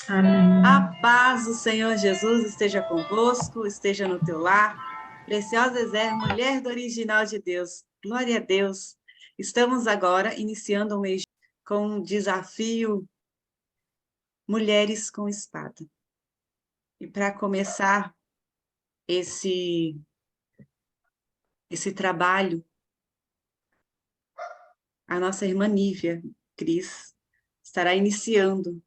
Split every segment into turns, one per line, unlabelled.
Amém.
A paz do Senhor Jesus esteja convosco, esteja no teu lar. Preciosa Esther, mulher do original de Deus. Glória a Deus. Estamos agora iniciando um mês com o desafio Mulheres com Espada. E para começar esse trabalho, a nossa irmã Nívia Cris estará iniciando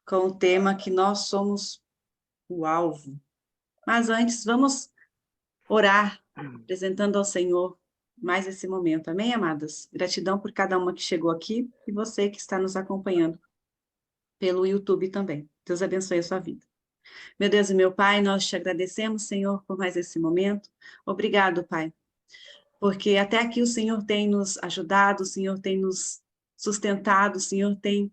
com o tema que nós somos o alvo. Mas antes, vamos orar, apresentando ao Senhor mais esse momento. Amém, amadas? Gratidão por cada uma que chegou aqui e você que está nos acompanhando pelo YouTube também. Deus abençoe a sua vida. Meu Deus e meu Pai, nós te agradecemos, Senhor, por mais esse momento. Obrigado, Pai, porque até aqui o Senhor tem nos ajudado, o Senhor tem nos sustentado, o Senhor tem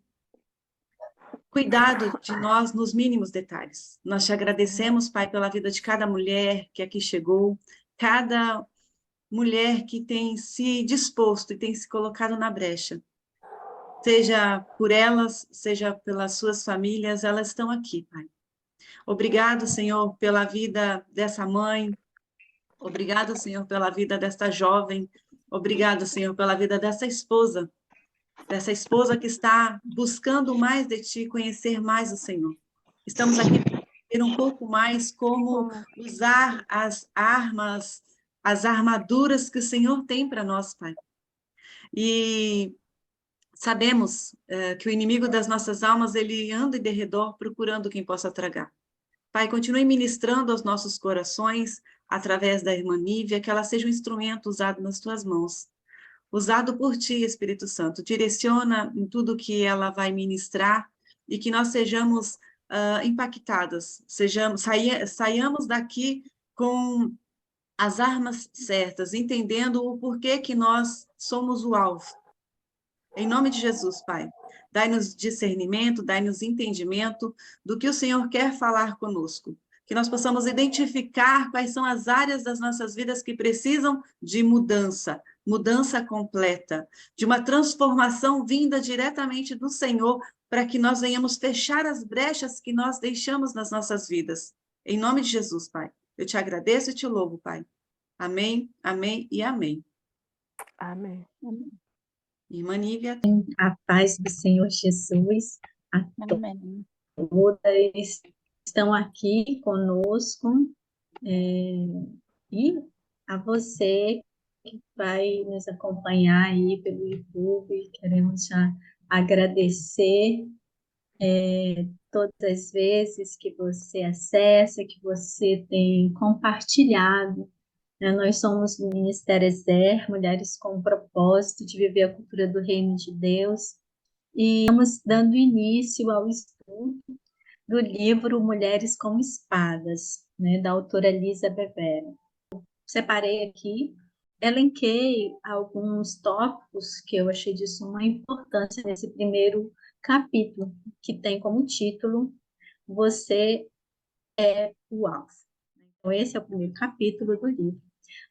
cuidado de nós nos mínimos detalhes. Nós te agradecemos, Pai, pela vida de cada mulher que aqui chegou, cada mulher que tem se disposto e tem se colocado na brecha. Seja por elas, seja pelas suas famílias, elas estão aqui, Pai. Obrigado, Senhor, pela vida dessa mãe. Obrigado, Senhor, pela vida desta jovem. Obrigado, Senhor, pela vida dessa esposa que está buscando mais de Ti, conhecer mais o Senhor. Estamos aqui para ver um pouco mais como usar as armas, as armaduras que o Senhor tem para nós, Pai. E sabemos que o inimigo das nossas almas, ele anda em derredor procurando quem possa tragar. Pai, continue ministrando aos nossos corações, através da irmã Nívia, que ela seja um instrumento usado nas tuas mãos. Usado por ti, Espírito Santo. Direciona em tudo que ela vai ministrar e que nós sejamos impactadas, saiamos daqui com as armas certas, entendendo o porquê que nós somos o alvo. Em nome de Jesus, Pai, dai-nos discernimento, dai-nos entendimento do que o Senhor quer falar conosco. Que nós possamos identificar quais são as áreas das nossas vidas que precisam de mudança, mudança completa, de uma transformação vinda diretamente do Senhor, para que nós venhamos fechar as brechas que nós deixamos nas nossas vidas. Em nome de Jesus, Pai, eu te agradeço e te louvo, Pai. Amém, amém e amém.
Amém.
Irmã Nívia.
A paz do Senhor Jesus a
Amém.
todas estão aqui conosco e a você que vai nos acompanhar aí pelo YouTube. Queremos já agradecer todas as vezes que você acessa, que você tem compartilhado. Nós somos o Ministério Ezer, mulheres com o propósito de viver a cultura do Reino de Deus, e estamos dando início ao estudo do livro Mulheres com Espadas, da autora Lisa Bevere. Separei aqui, elenquei alguns tópicos que eu achei de suma importância nesse primeiro capítulo, que tem como título Você é o Alvo. Então, esse é o primeiro capítulo do livro.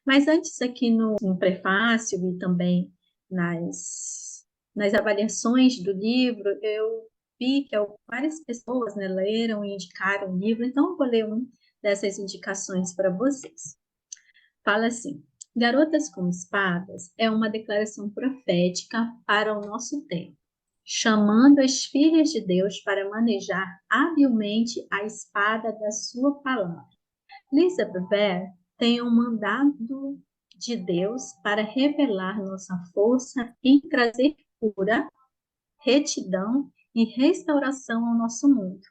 Mas antes, aqui no prefácio e também nas avaliações do livro, eu vi que várias pessoas leram e indicaram o livro, então eu vou ler uma dessas indicações para vocês. Fala assim: Garotas com Espadas é uma declaração profética para o nosso tempo, chamando as filhas de Deus para manejar habilmente a espada da sua palavra. Lisa Bevere tem um mandado de Deus para revelar nossa força em trazer cura, retidão e restauração ao nosso mundo.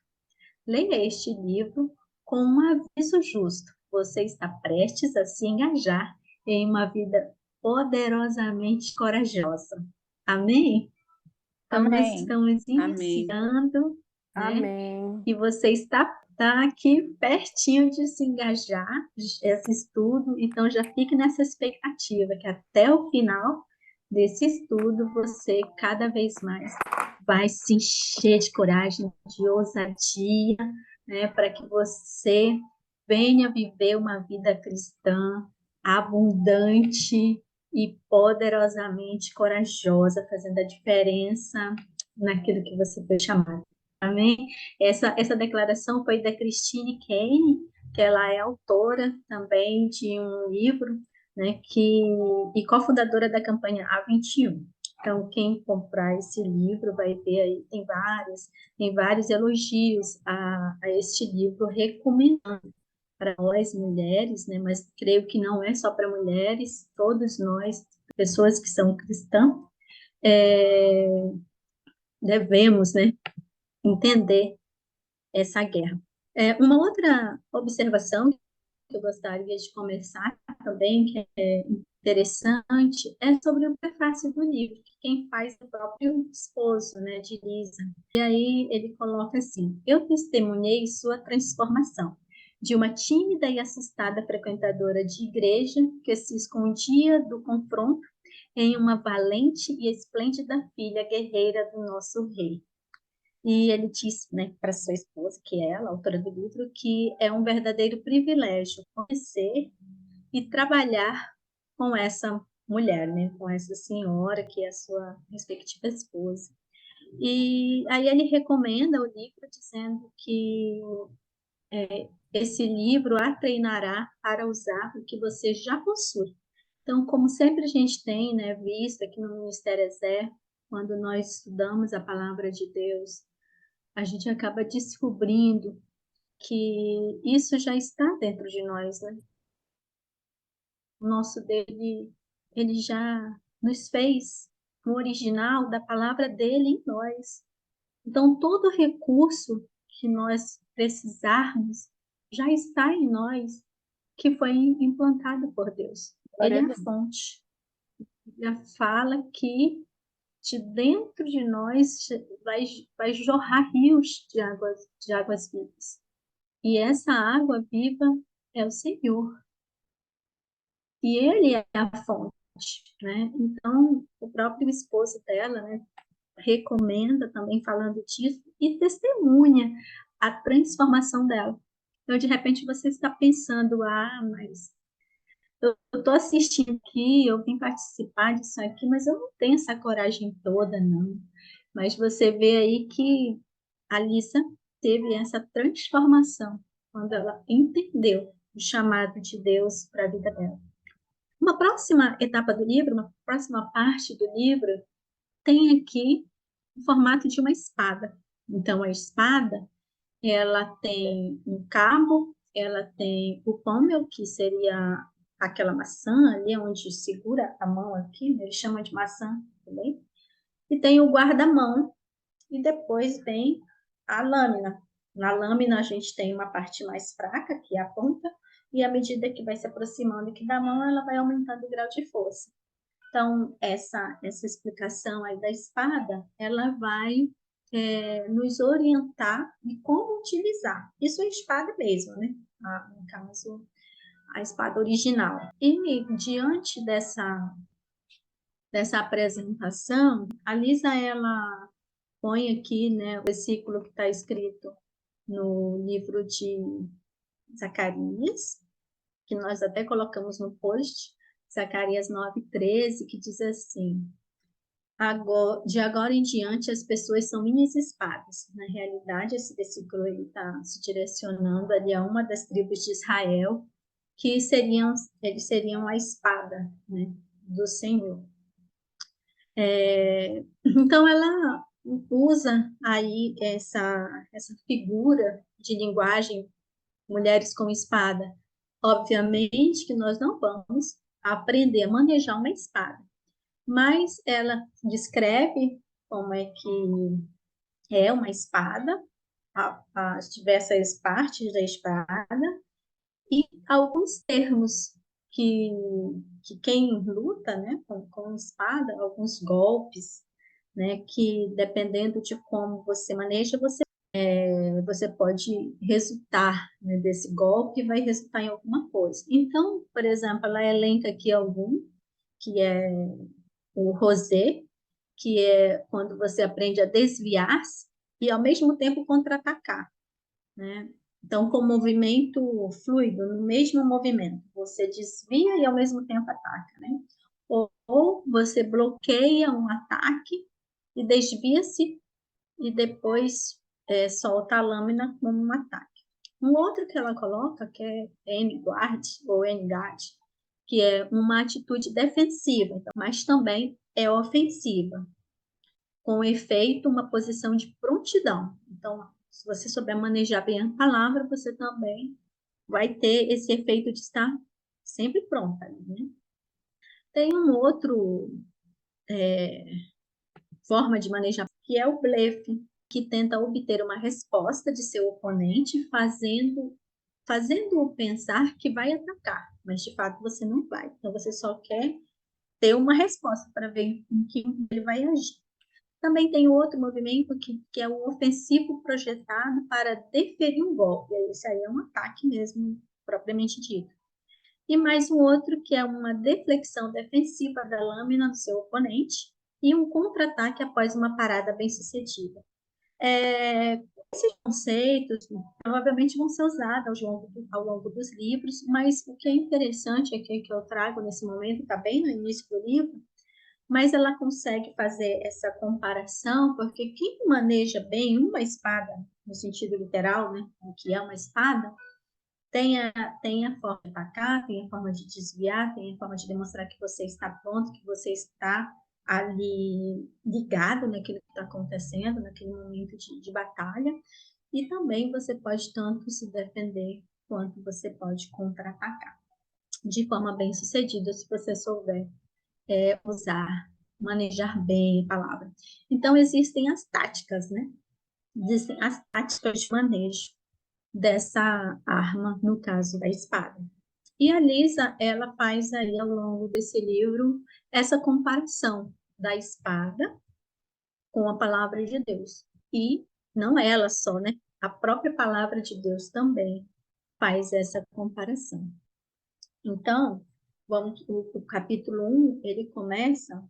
Leia este livro com um aviso justo. Você está prestes a se engajar em uma vida poderosamente corajosa. Amém? Então, nós
Amém.
estamos
Amém.
iniciando,
Amém.
E você está aqui pertinho de se engajar, esse estudo, então já fique nessa expectativa que até o final desse estudo você cada vez mais vai se encher de coragem, de ousadia, para que você venha viver uma vida cristã abundante e poderosamente corajosa, fazendo a diferença naquilo que você foi chamado. Amém? Essa declaração foi da Christine Kane, que ela é autora também de um livro, né, e cofundadora da campanha A21. Então, quem comprar esse livro vai ver aí, tem vários elogios a este livro, recomendando para nós mulheres, né, mas creio que não é só para mulheres, todos nós, pessoas que são cristãs, é, devemos, né, entender essa guerra. Uma outra observação que eu gostaria de começar também, que é interessante, é sobre o prefácio do livro, que quem faz é o próprio esposo, né, de Lisa. E aí ele coloca assim: eu testemunhei sua transformação, de uma tímida e assustada frequentadora de igreja que se escondia do confronto em uma valente e esplêndida filha guerreira do nosso rei. E ele disse, né, para sua esposa, que é ela, autora do livro, que é um verdadeiro privilégio conhecer e trabalhar com essa mulher, né, com essa senhora que é a sua respectiva esposa. E aí ele recomenda o livro dizendo que esse livro a treinará para usar o que você já possui. Então, como sempre a gente tem, né, visto aqui no Ministério Exé, quando nós estudamos a palavra de Deus, a gente acaba descobrindo que isso já está dentro de nós, né? O nosso dele, ele já nos fez o original da palavra dele em nós. Então, todo recurso que nós precisarmos já está em nós, que foi implantado por Deus. Ele é a fonte. Ele fala que de dentro de nós vai jorrar rios de águas vivas. E essa água viva é o Senhor. E Ele é a fonte, né? Então, o próprio esposo dela, né, recomenda também falando disso e testemunha a transformação dela. Então, de repente, você está pensando, mas eu estou assistindo aqui, eu vim participar disso aqui, mas eu não tenho essa coragem toda, não. Mas você vê aí que a Lisa teve essa transformação quando ela entendeu o chamado de Deus para a vida dela. Uma próxima etapa do livro, uma próxima parte do livro, tem aqui o formato de uma espada. Então, a espada, ela tem um cabo, ela tem o pômel, que seria aquela maçã ali onde segura a mão aqui, né? Ele chama de maçã também. E tem o guarda-mão, e depois vem a lâmina. Na lâmina a gente tem uma parte mais fraca, que é a ponta, e à medida que vai se aproximando aqui da mão, ela vai aumentando o grau de força. Então, essa explicação aí da espada, ela vai nos orientar de como utilizar. Isso é espada mesmo, né? No caso, a espada original. E diante dessa apresentação, a Lisa, ela põe aqui, né, o versículo que está escrito no livro de Zacarias, que nós até colocamos no post, Zacarias 9:13, que diz assim: de agora em diante as pessoas são minhas espadas. Na realidade, esse versículo está se direcionando ali a uma das tribos de Israel, que eles seriam a espada, né, do Senhor. Então, ela usa aí essa figura de linguagem, mulheres com espada. Obviamente que nós não vamos aprender a manejar uma espada, mas ela descreve como é que é uma espada, as diversas partes da espada e alguns termos que, que quem luta, né, com espada, alguns golpes, né, que dependendo de como você maneja, você pode resultar, né, desse golpe, vai resultar em alguma coisa. Então, por exemplo, ela elenca aqui algum, que é o rosé, que é quando você aprende a desviar-se e, ao mesmo tempo, contra-atacar, né? Então, com movimento fluido, no mesmo movimento, você desvia e, ao mesmo tempo, ataca, né? Ou você bloqueia um ataque e desvia-se e depois solta a lâmina como um ataque. Um outro que ela coloca, que é N-guard, ou N-guard, que é uma atitude defensiva, então, mas também é ofensiva, com efeito, uma posição de prontidão. Então, se você souber manejar bem a palavra, você também vai ter esse efeito de estar sempre pronta, né? Tem um outro forma de manejar, que é o blefe, que tenta obter uma resposta de seu oponente, fazendo-o pensar que vai atacar, mas de fato você não vai. Então você só quer ter uma resposta para ver em que ele vai agir. Também tem outro movimento que é o ofensivo projetado para deferir um golpe. Esse aí é um ataque mesmo, propriamente dito. E mais um outro que é uma deflexão defensiva da lâmina do seu oponente e um contra-ataque após uma parada bem-sucedida. Esses conceitos provavelmente vão ser usados ao longo dos livros, mas o que é interessante aqui que eu trago nesse momento, está bem no início do livro, mas ela consegue fazer essa comparação, porque quem maneja bem uma espada, no sentido literal, né, o que é uma espada, tem a forma de atacar, tem a forma de desviar, tem a forma de demonstrar que você está pronto, que você está ali ligado naquilo que está acontecendo, naquele momento de batalha, e também você pode tanto se defender quanto você pode contra-atacar, de forma bem sucedida, se você souber usar, manejar bem a palavra. Então, existem as táticas, né? Existem as táticas de manejo dessa arma, no caso da espada. E a Lisa, ela faz aí ao longo desse livro essa comparação da espada com a palavra de Deus. E não ela só, né? A própria palavra de Deus também faz essa comparação. Então, o capítulo 1, ele começa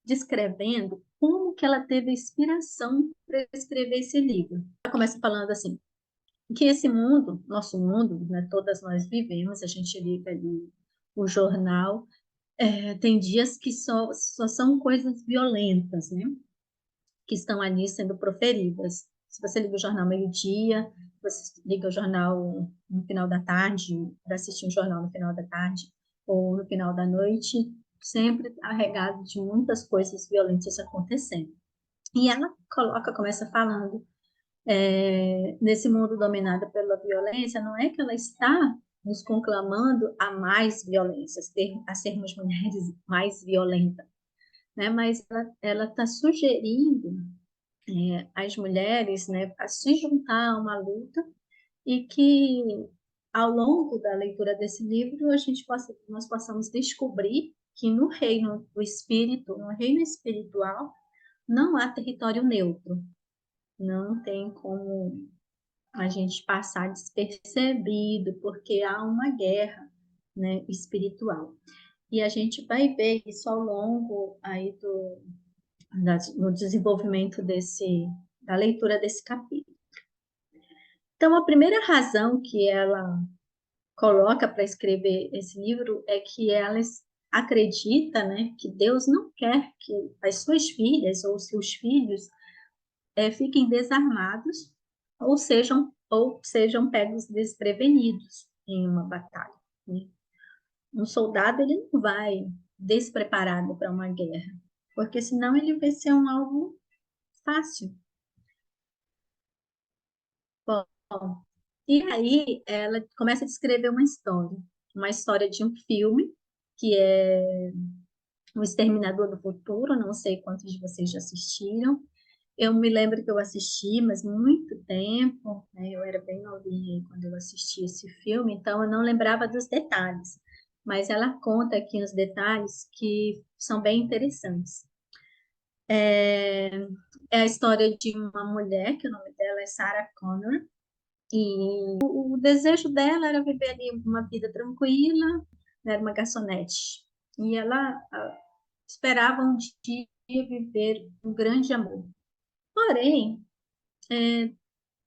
descrevendo como que ela teve inspiração para escrever esse livro. Ela começa falando assim, que esse mundo, nosso mundo, né, todas nós vivemos, a gente liga ali o jornal, tem dias que só são coisas violentas, né, que estão ali sendo proferidas. Se você liga o jornal meio-dia, você liga o jornal no final da tarde, para assistir um jornal no final da tarde, ou no final da noite, sempre carregado de muitas coisas violentas acontecendo. E ela começa falando nesse mundo dominado pela violência, não é que ela está nos conclamando a mais violência, a sermos mulheres mais violentas, né? Mas ela está sugerindo às mulheres, né, a se juntar a uma luta e que ao longo da leitura desse livro nós possamos descobrir que no reino do espírito, no reino espiritual, não há território neutro, não tem como a gente passar despercebido, porque há uma guerra, né, espiritual. E a gente vai ver isso ao longo aí no desenvolvimento da leitura desse capítulo. Então, a primeira razão que ela coloca para escrever esse livro é que ela acredita, né, que Deus não quer que as suas filhas ou seus filhos fiquem desarmados ou sejam pegos desprevenidos em uma batalha, né? Um soldado ele não vai despreparado para uma guerra, porque senão ele vai ser um alvo fácil. Bom, e aí ela começa a descrever uma história de um filme que é O Exterminador do Futuro, não sei quantos de vocês já assistiram. Eu me lembro que eu assisti, mas muito tempo, né? Eu era bem novinha quando eu assisti esse filme, então eu não lembrava dos detalhes. Mas ela conta aqui uns detalhes que são bem interessantes. É a história de uma mulher, que o nome dela é Sarah Connor, e o desejo dela era viver ali uma vida tranquila, né, era uma garçonete. E ela esperava um dia viver um grande amor. Porém,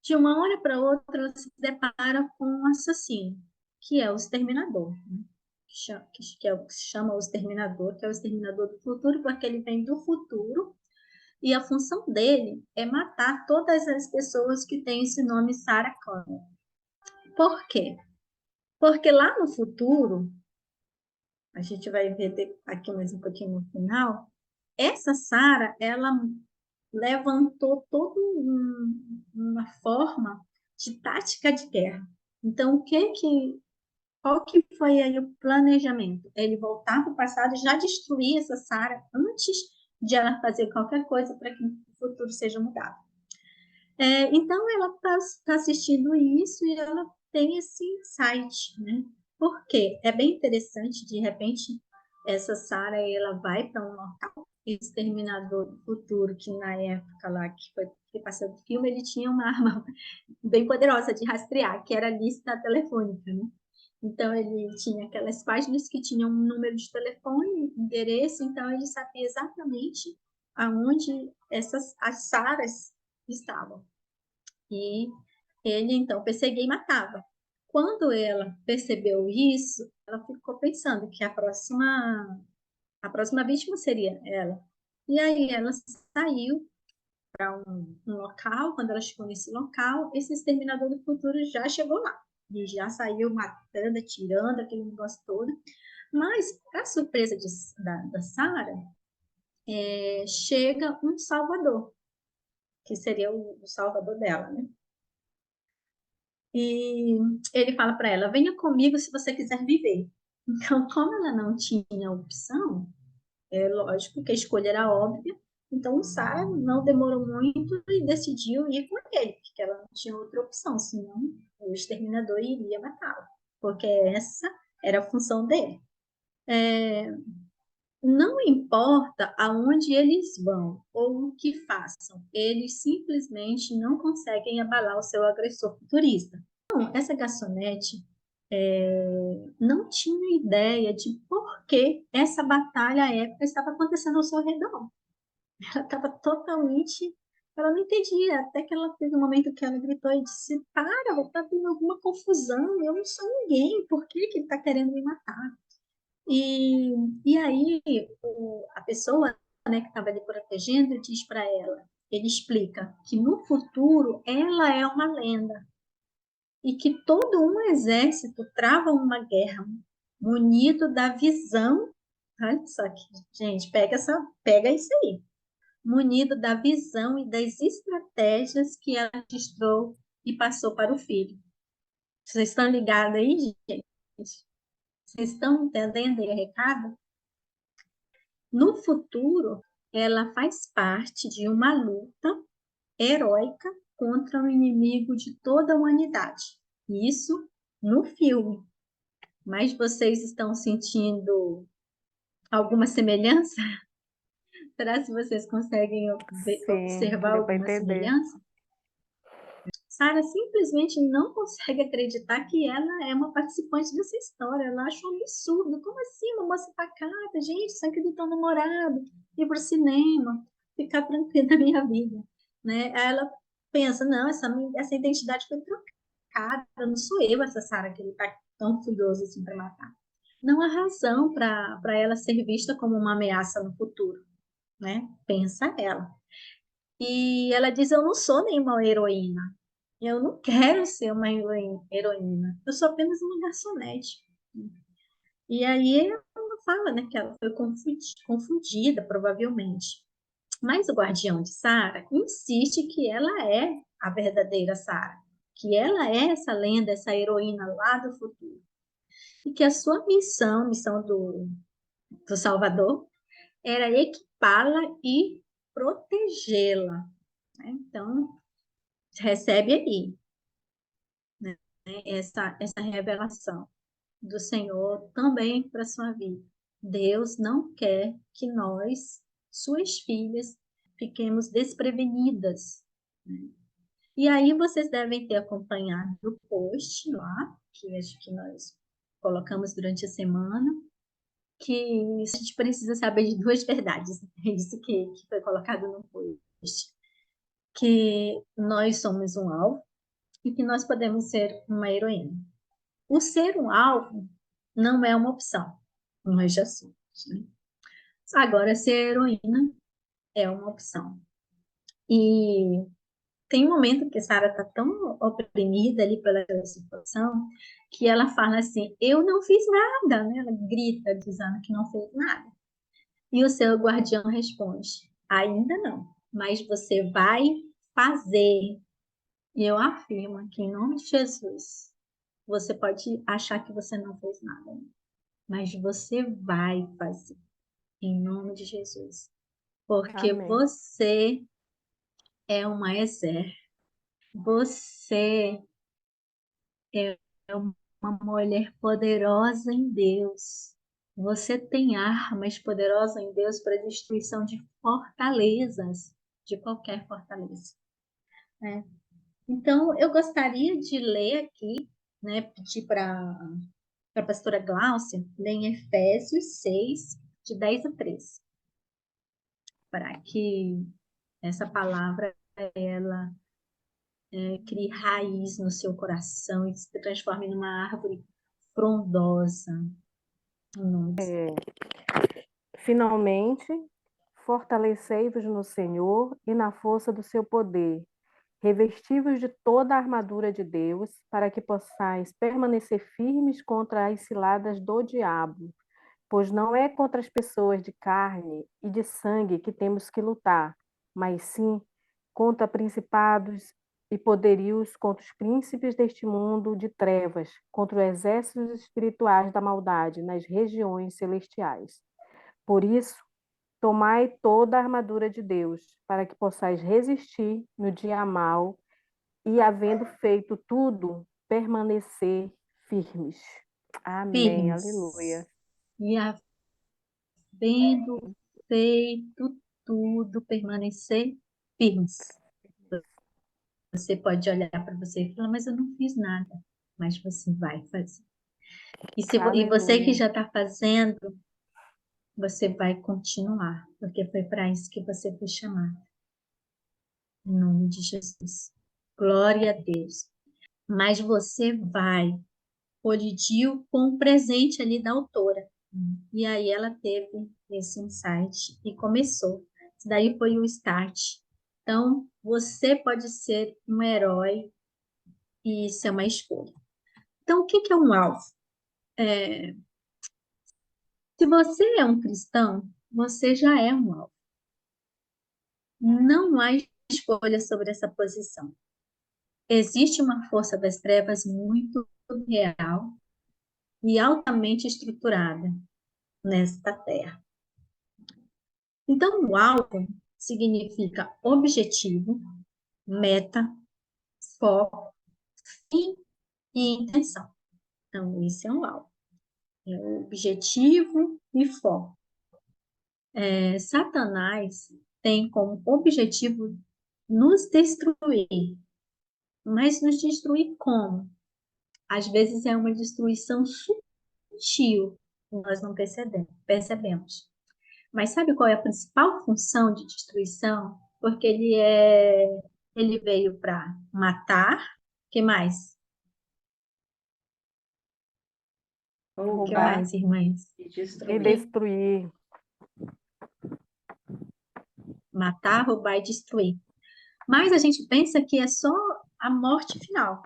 de uma hora para outra, ela se depara com um assassino, que é o Exterminador, né? Que é o que se chama o Exterminador, que é o Exterminador do Futuro, porque ele vem do futuro E a função dele é matar todas as pessoas que têm esse nome Sarah Connor. Por quê? Porque lá no futuro, a gente vai ver aqui mais um pouquinho no final, essa Sarah, ela levantou toda uma forma de tática de guerra. Então, qual que foi aí o planejamento? Ele voltar para o passado e já destruir essa Sarah antes de ela fazer qualquer coisa para que o futuro seja mudado. Então, ela está assistindo isso e ela tem esse insight, né? Por quê? É bem interessante, de repente, essa Sarah, ela vai para um local, Exterminador do Futuro, que na época lá que passou do filme, ele tinha uma arma bem poderosa de rastrear, que era a lista telefônica, né? Então, ele tinha aquelas páginas que tinham um número de telefone, endereço, então ele sabia exatamente aonde as Saras estavam. E ele, então, perseguia e matava. Quando ela percebeu isso, ela ficou pensando que a próxima vítima seria ela. E aí ela saiu para um local, quando ela chegou nesse local, esse exterminador do futuro já chegou lá. E já saiu matando, atirando, aquele negócio todo. Mas, para surpresa da Sarah, chega um salvador, que seria o salvador dela, né? E ele fala para ela, venha comigo se você quiser viver. Então, como ela não tinha opção, é lógico que a escolha era óbvia, então o Sarah não demorou muito e decidiu ir com ele, porque ela não tinha outra opção, senão o exterminador iria matá-la, porque essa era a função dele. Não importa aonde eles vão ou o que façam, eles simplesmente não conseguem abalar o seu agressor futurista. Então, essa garçonete não tinha ideia de por que essa batalha épica estava acontecendo ao seu redor. Ela estava totalmente. Ela não entendia, até que ela teve um momento que ela gritou e disse: Para, está tendo alguma confusão, eu não sou ninguém, por que ele está querendo me matar? E aí, a pessoa, né, que estava ali protegendo diz para ela: ele explica que no futuro ela é uma lenda e que todo um exército trava uma guerra munido da visão. Olha só que, gente, pega isso aí. Munido da visão e das estratégias que ela registrou e passou para o filho. Vocês estão ligados aí, gente? Vocês estão entendendo aí o recado? No futuro, ela faz parte de uma luta heróica contra um inimigo de toda a humanidade. Isso no filme. Mas vocês estão sentindo alguma semelhança? Será que vocês conseguem
Sim,
observar
deu para
alguma
entender.
semelhança? Sarah simplesmente não consegue acreditar que ela é uma participante dessa história. Ela acha um absurdo. Como assim, uma moça pacata? Gente, isso aqui do teu namorado. Ir para o cinema, ficar tranquila na minha vida. Né? Aí ela pensa, não, essa identidade foi trocada. Não sou eu essa Sarah que ele está tão furioso assim para matar. Não há razão para ela ser vista como uma ameaça no futuro. Né? Pensa ela. E ela diz, eu não sou nenhuma heroína. Eu não quero ser uma heroína. Eu sou apenas uma garçonete. E aí ela fala, né, que ela foi confundida, provavelmente. Mas o guardião de Sarah insiste que ela é a verdadeira Sarah, que ela é essa lenda, essa heroína lá do futuro. E que a sua missão do Salvador, era equipá-la e protegê-la. Né? Então, recebe aí, né, essa revelação do Senhor também para a sua vida. Deus não quer que nós, suas filhas, fiquemos desprevenidas. Né? E aí vocês devem ter acompanhado o post lá, que acho que nós colocamos durante a semana, que a gente precisa saber de duas verdades. É isso que foi colocado no post. Que nós somos um alvo e que nós podemos ser uma heroína. O ser um alvo não é uma opção, nós já somos. Né? Agora, ser heroína é uma opção. E tem um momento que Sara está tão oprimida ali pela situação que ela fala assim: eu não fiz nada, né? Ela grita dizendo que não fez nada. E o seu guardião responde: ainda não, mas você vai fazer. E eu afirmo que em nome de Jesus, você pode achar que você não fez nada, mas você vai fazer em nome de Jesus, porque
Amém.
você é uma exército, você é uma mulher poderosa em Deus. Você tem armas poderosas em Deus para destruição de fortalezas, de qualquer fortaleza, né? Então, eu gostaria de ler aqui, né, pedir para a pastora Gláucia ler em Efésios 6, de 10 a 13, para que essa palavra ela crie raiz no seu coração e se transforme numa árvore frondosa. Em nome de
É, finalmente, fortalecei-vos no Senhor e na força do seu poder. Revesti-vos de toda a armadura de Deus, para que possais permanecer firmes contra as ciladas do diabo. Pois não é contra as pessoas de carne e de sangue que temos que lutar, mas sim contra principados e poderios, contra os príncipes deste mundo de trevas, contra os exércitos espirituais da maldade nas regiões celestiais. Por isso, tomai toda a armadura de Deus, para que possais resistir no dia mau e, havendo feito tudo, permanecer firmes. Amém.
firmes.
Aleluia.
E havendo feito tudo, permanecer firmes. Você pode olhar para você e falar, mas eu não fiz nada. Mas você vai fazer. E você que
Aleluia.
já está fazendo, você vai continuar, porque foi para isso que você foi chamado. Em nome de Jesus. Glória a Deus. Mas você vai, colidiu com o presente ali da autora. E aí ela teve esse insight e começou. Isso daí foi o start. Então, você pode ser um herói e isso é uma escolha. Então, o que é um alvo? Se você é um cristão, você já é um alvo. Não há escolha sobre essa posição. Existe uma força das trevas muito real e altamente estruturada nesta terra. Então, o alvo significa objetivo, meta, foco, fim e intenção. Então, esse é um alvo. É o objetivo e foco. Satanás tem como objetivo nos destruir. Mas nos destruir como? Às vezes é uma destruição sutil, nós não percebemos. Mas sabe qual é a principal função de destruição? Porque ele veio para matar, que mais? Que
Roubar
Roubar
mais, irmãs?
e
e
destruir.
destruir.
Matar, roubar e destruir. Mas a gente pensa que é só a morte final,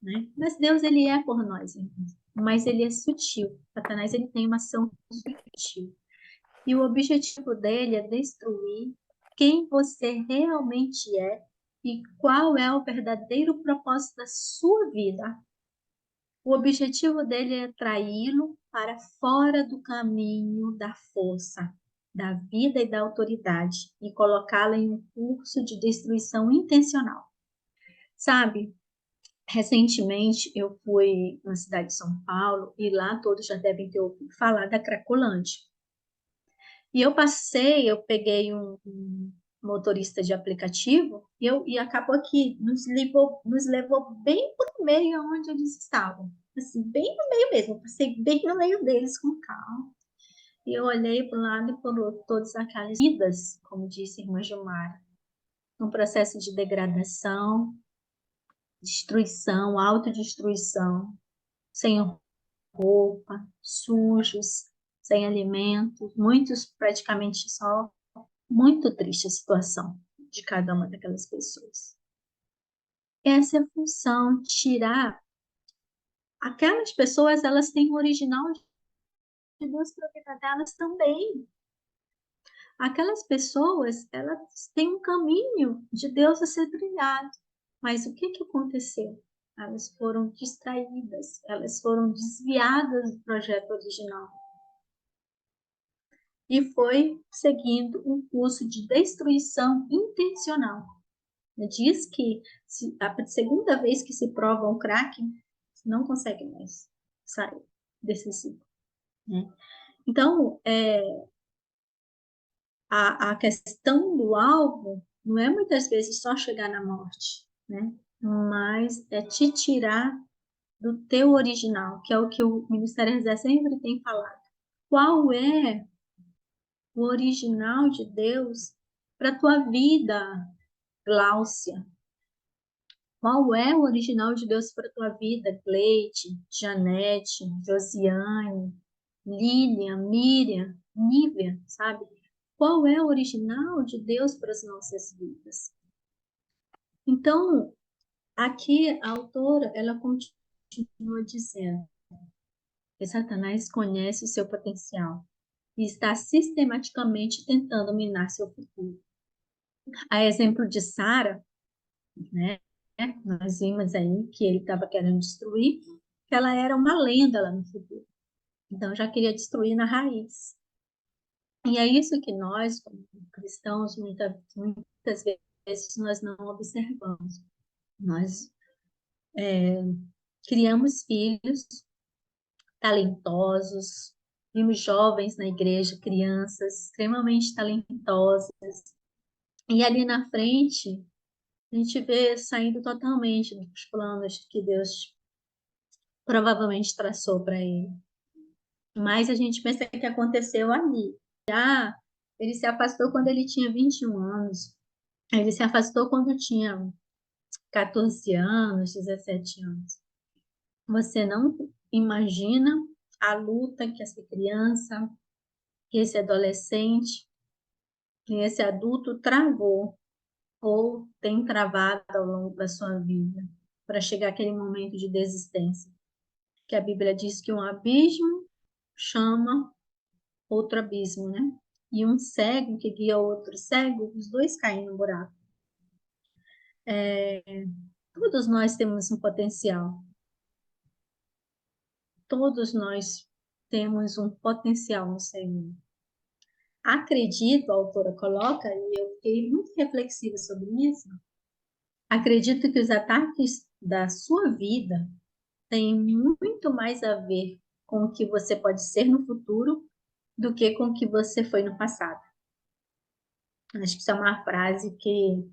né? Mas Deus, ele é por nós, irmãos. Mas ele é sutil. Satanás, ele tem uma ação sutil. E o objetivo dele é destruir quem você realmente é e qual é o verdadeiro propósito da sua vida. O objetivo dele é traí-lo para fora do caminho da força, da vida e da autoridade e colocá-lo em um curso de destruição intencional. Sabe, recentemente eu fui na cidade de São Paulo e lá todos já devem ter ouvido falar da Cracolândia. E eu peguei um motorista de aplicativo e acabou que nos levou bem para o meio onde eles estavam. Assim, bem no meio mesmo. Eu passei bem no meio deles com o carro. E eu olhei para um lado e para o outro, todas aquelas vidas, como disse a irmã Gilmar, um processo de degradação, destruição, autodestruição, sem roupa, sujos, sem alimentos, muitos praticamente só. Muito triste a situação. de cada uma daquelas pessoas. Essa é a função, tirar. Aquelas pessoas, elas têm o original de Deus para a vida delas também. Aquelas pessoas, elas têm um caminho de Deus a ser trilhado. Mas o que aconteceu? Elas foram distraídas, elas foram desviadas do projeto original. E foi seguindo um curso de destruição intencional. Diz que a segunda vez que se prova um crack, não consegue mais sair desse ciclo, né? Então, a questão do alvo não é muitas vezes só chegar na morte, né? Mas é te tirar do teu original, que é o que o Ministério José sempre tem falado. Qual é o original de Deus para a tua vida, Gláucia? Qual é o original de Deus para a tua vida, Gleide, Janete, Josiane, Lilian, Miriam, Nívia, sabe? Qual é o original de Deus para as nossas vidas? Então, aqui a autora, ela continua dizendo que Satanás conhece o seu potencial e está sistematicamente tentando minar seu futuro. A exemplo de Sara, né? Nós vimos aí que ele estava querendo destruir, que ela era uma lenda lá no futuro. Então, já queria destruir na raiz. E é isso que nós, como cristãos, muitas vezes nós não observamos. Nós criamos filhos talentosos, vimos jovens na igreja, crianças extremamente talentosas, e ali na frente a gente vê saindo totalmente dos planos que Deus provavelmente traçou para ele. Mas a gente pensa que aconteceu ali. Ele se afastou quando ele tinha 21 anos. Ele se afastou quando tinha 14 anos, 17 anos. Você não imagina a luta que essa criança, que esse adolescente, que esse adulto travou ou tem travado ao longo da sua vida para chegar àquele momento de desistência. Que a Bíblia diz que um abismo chama outro abismo, né? E um cego que guia outro cego, os dois caem no buraco. Todos nós temos um potencial. Todos nós temos um potencial no Senhor. Acredito, a autora coloca, e eu fiquei muito reflexiva sobre isso, acredito que os ataques da sua vida têm muito mais a ver com o que você pode ser no futuro do que com o que você foi no passado. Acho que isso é uma frase que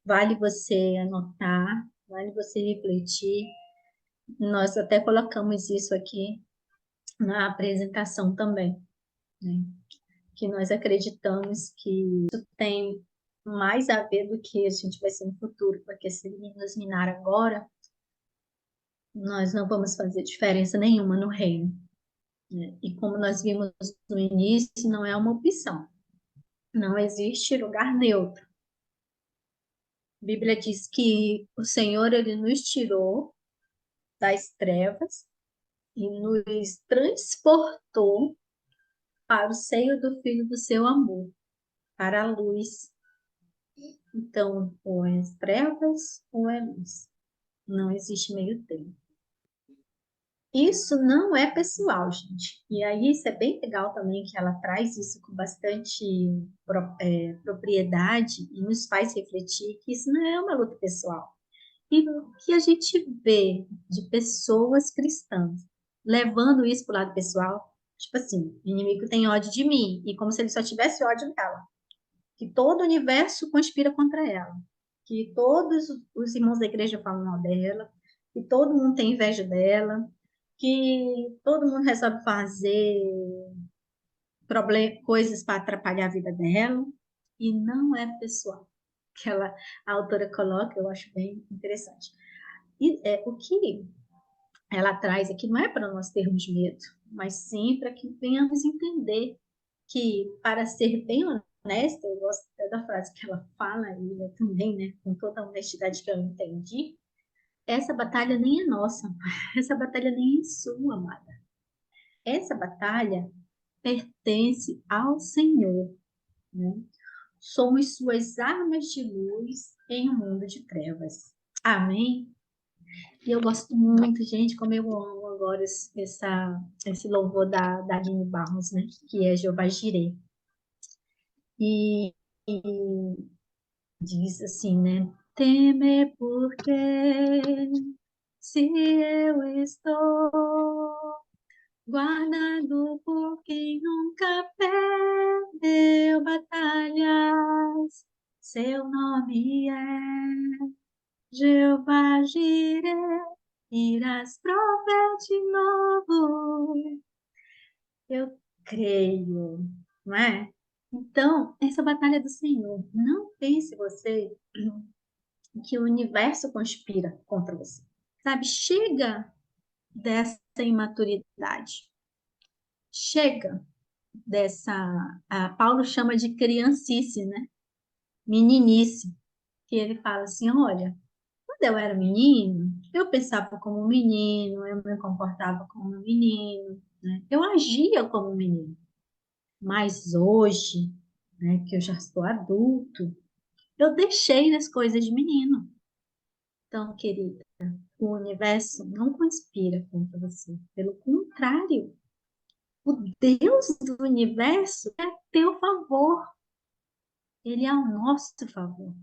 vale você anotar, vale você refletir. Nós até colocamos isso aqui na apresentação também, né? Que nós acreditamos que isso tem mais a ver do que a gente vai ser no futuro, porque se ele nos minar agora, nós não vamos fazer diferença nenhuma no reino, né? E como nós vimos no início, não é uma opção. Não existe lugar neutro. A Bíblia diz que o Senhor, ele nos tirou das trevas e nos transportou para o seio do Filho do seu amor, para a luz. Então, ou é trevas ou é luz. Não existe meio termo. Isso não é pessoal, gente. E aí, isso é bem legal também, que ela traz isso com bastante propriedade e nos faz refletir que isso não é uma luta pessoal. E o que a gente vê de pessoas cristãs levando isso para o lado pessoal, tipo assim, o inimigo tem ódio de mim, e como se ele só tivesse ódio dela, que todo o universo conspira contra ela, que todos os irmãos da igreja falam mal dela, que todo mundo tem inveja dela, que todo mundo resolve fazer coisas para atrapalhar a vida dela, e não é pessoal. Que a autora coloca, eu acho bem interessante. E o que ela traz aqui não é para nós termos medo, mas sim para que venhamos entender que, para ser bem honesta, eu gosto até da frase que ela fala, e eu também, né, com toda a honestidade que eu entendi, essa batalha nem é nossa, essa batalha nem é sua, amada. Essa batalha pertence ao Senhor, né? Somos suas armas de luz em um mundo de trevas. Amém? E eu gosto muito, gente, como eu amo agora esse louvor da Aline Barros, né? Que é Jeová Jireh. E diz assim, né? Temer porque se eu estou guardado por quem nunca perdeu batalhas, seu nome é Jeová Jireh, irás prover de novo. Eu creio, não é? Então, essa batalha é do Senhor. Não pense você que o universo conspira contra você. Sabe? Chega dessa imaturidade. Chega Paulo chama de criancice, né? Meninice. Que ele fala assim, olha, quando eu era menino, eu pensava como um menino, eu me comportava como um menino, né? Eu agia como um menino. Mas hoje, né, que eu já estou adulto, eu deixei as coisas de menino. Então, querida, o universo não conspira contra você. Pelo contrário, o Deus do universo é a teu favor. Ele é ao nosso favor.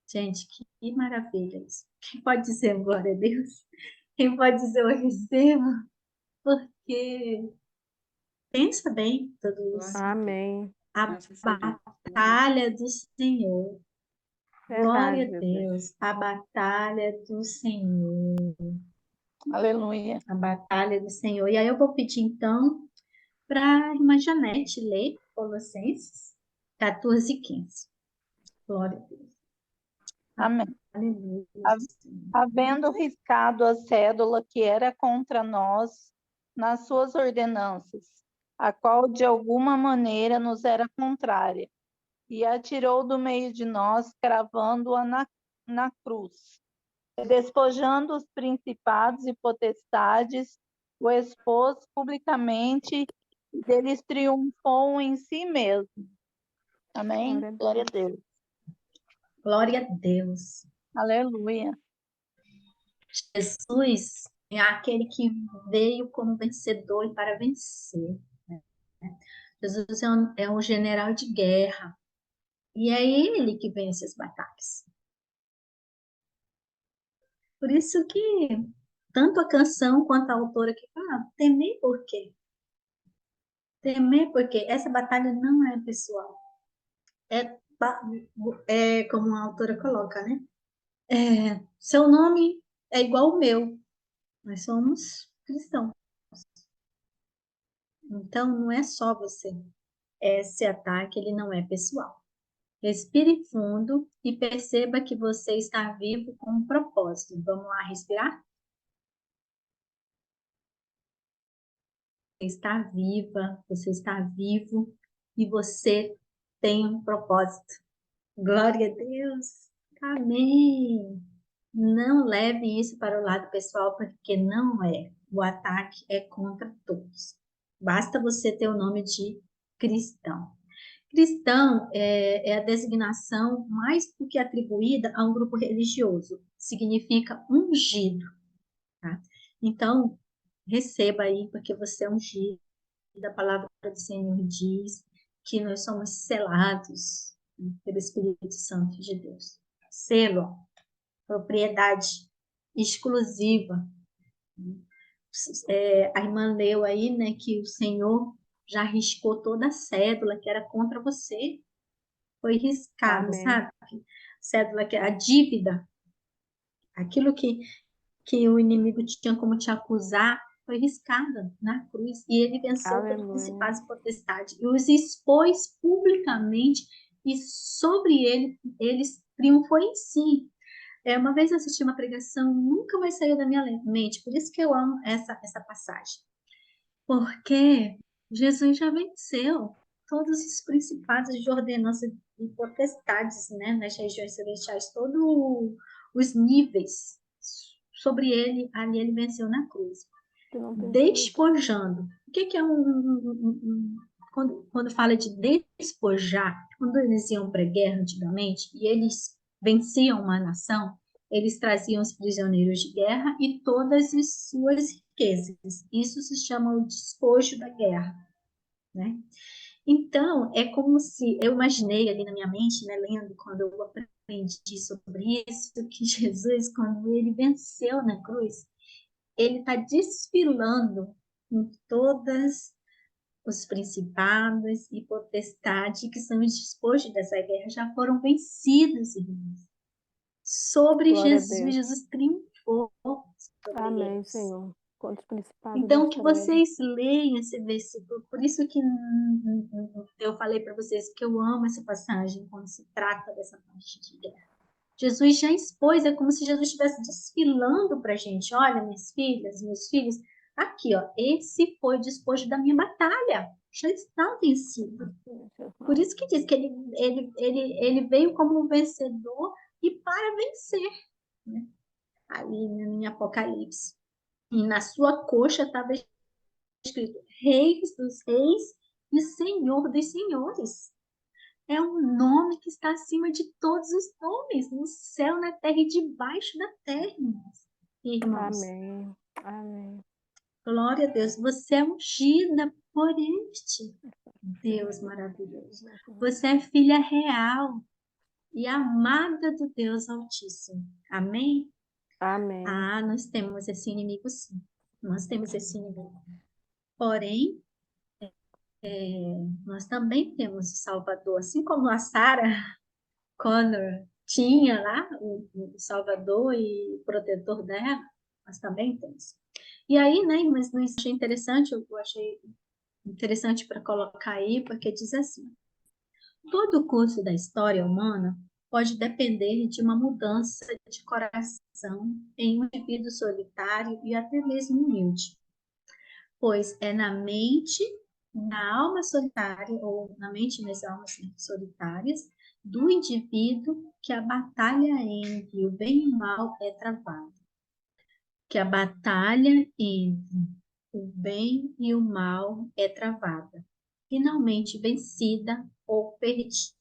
Gente, que maravilha isso. Quem pode dizer glória a Deus? Quem pode dizer eu recebo? Porque pensa bem tudo isso.
Amém.
A
Graças a Deus.
batalha do Senhor. Glória
Verdade,
a
Jesus.
Deus. A batalha do Senhor.
Aleluia.
A batalha do Senhor. E aí eu vou pedir então para a irmã Janete ler Colossenses 14 e 15. Glória a Deus.
Amém.
Aleluia.
Havendo riscado a cédula que era contra nós nas suas ordenanças, a qual de alguma maneira nos era contrária, e a tirou do meio de nós, cravando-a na cruz. E despojando os principados e potestades, o expôs publicamente, e deles triunfou em si mesmo. Amém? Glória a Deus.
Glória a Deus.
Aleluia.
Jesus é aquele que veio como vencedor e para vencer. Né? Jesus é um general de guerra. E é ele que vence as batalhas. Por isso que tanto a canção quanto a autora que fala, temer por quê? Temer porque essa batalha não é pessoal. É, é como a autora coloca, né? Seu nome é igual ao meu. Nós somos cristãos. Então, não é só você. Esse ataque, ele não é pessoal. Respire fundo e perceba que você está vivo com um propósito. Vamos lá respirar? Você está viva, você está vivo e você tem um propósito. Glória a Deus. Amém. Não leve isso para o lado pessoal, porque não é. O ataque é contra todos. Basta você ter o nome de cristão. Cristão é a designação mais do que atribuída a um grupo religioso. Significa ungido, tá? Então, receba aí, porque você é ungido. A palavra do Senhor diz que nós somos selados, né, pelo Espírito Santo de Deus. Selo, propriedade exclusiva. A irmã leu aí, né, que o Senhor já riscou toda a cédula que era contra você. Foi riscado,
Amém.
sabe? Cédula que é a dívida, aquilo que o inimigo tinha como te acusar, foi riscada na cruz. E ele venceu todos os
Aleluia.
principados e potestades e os expôs publicamente, e sobre eles triunfou em si. Uma vez eu assisti uma pregação, nunca mais saiu da minha mente, por isso que eu amo essa passagem. Porque Jesus já venceu. todos os principados de ordenança e potestades, né, nas regiões celestiais, todos os níveis sobre ele, ali ele venceu na cruz.
Que não pensou.
Despojando. O que é quando fala de despojar, quando eles iam para a guerra antigamente e eles venciam uma nação, eles traziam os prisioneiros de guerra e todas as suas riquezas. Isso se chama o despojo da guerra, né? Então, é como se eu imaginei ali na minha mente, né, lendo, quando eu aprendi sobre isso, que Jesus, quando ele venceu na cruz, ele está desfilando em todas os principados e potestades que são os despojos dessa guerra já foram vencidos, irmãos. Sobre
Glória a
Jesus,
Deus.
Jesus triunfou sobre
Amém,
eles.
Senhor. Contra os principados
Então,
das
que
trevas.
vocês leiam esse versículo. Por isso que eu falei para vocês que eu amo essa passagem quando se trata dessa parte de guerra. Jesus já expôs, é como se Jesus estivesse desfilando para a gente. Olha, minhas filhas, meus filhos, aqui, ó, esse foi o despojo da minha batalha. Já está vencido. Por isso que diz que ele veio como um vencedor e para vencer, né? Ali em Apocalipse. E na sua coxa estava escrito Reis dos Reis e Senhor dos Senhores. É um nome que está acima de todos os nomes, no céu, na terra e debaixo da terra, irmãos.
Amém. Amém.
Glória a Deus. Você é ungida por este Deus maravilhoso. Você é filha real e amada do Deus Altíssimo. Amém?
Amém.
Ah, nós temos esse inimigo, sim. Nós temos esse inimigo. Porém, nós também temos o Salvador. Assim como a Sarah Connor tinha lá o Salvador e o protetor dela, nós também temos. E aí, né, mas não achei interessante, eu achei interessante para colocar aí, porque diz assim: todo o curso da história humana pode depender de uma mudança de coração em um indivíduo solitário e até mesmo humilde, pois é na mente, na alma solitária, ou na mente e nas almas solitárias, do indivíduo que a batalha entre o bem e o mal é travada. Que a batalha entre o bem e o mal é travada, finalmente vencida ou perdida.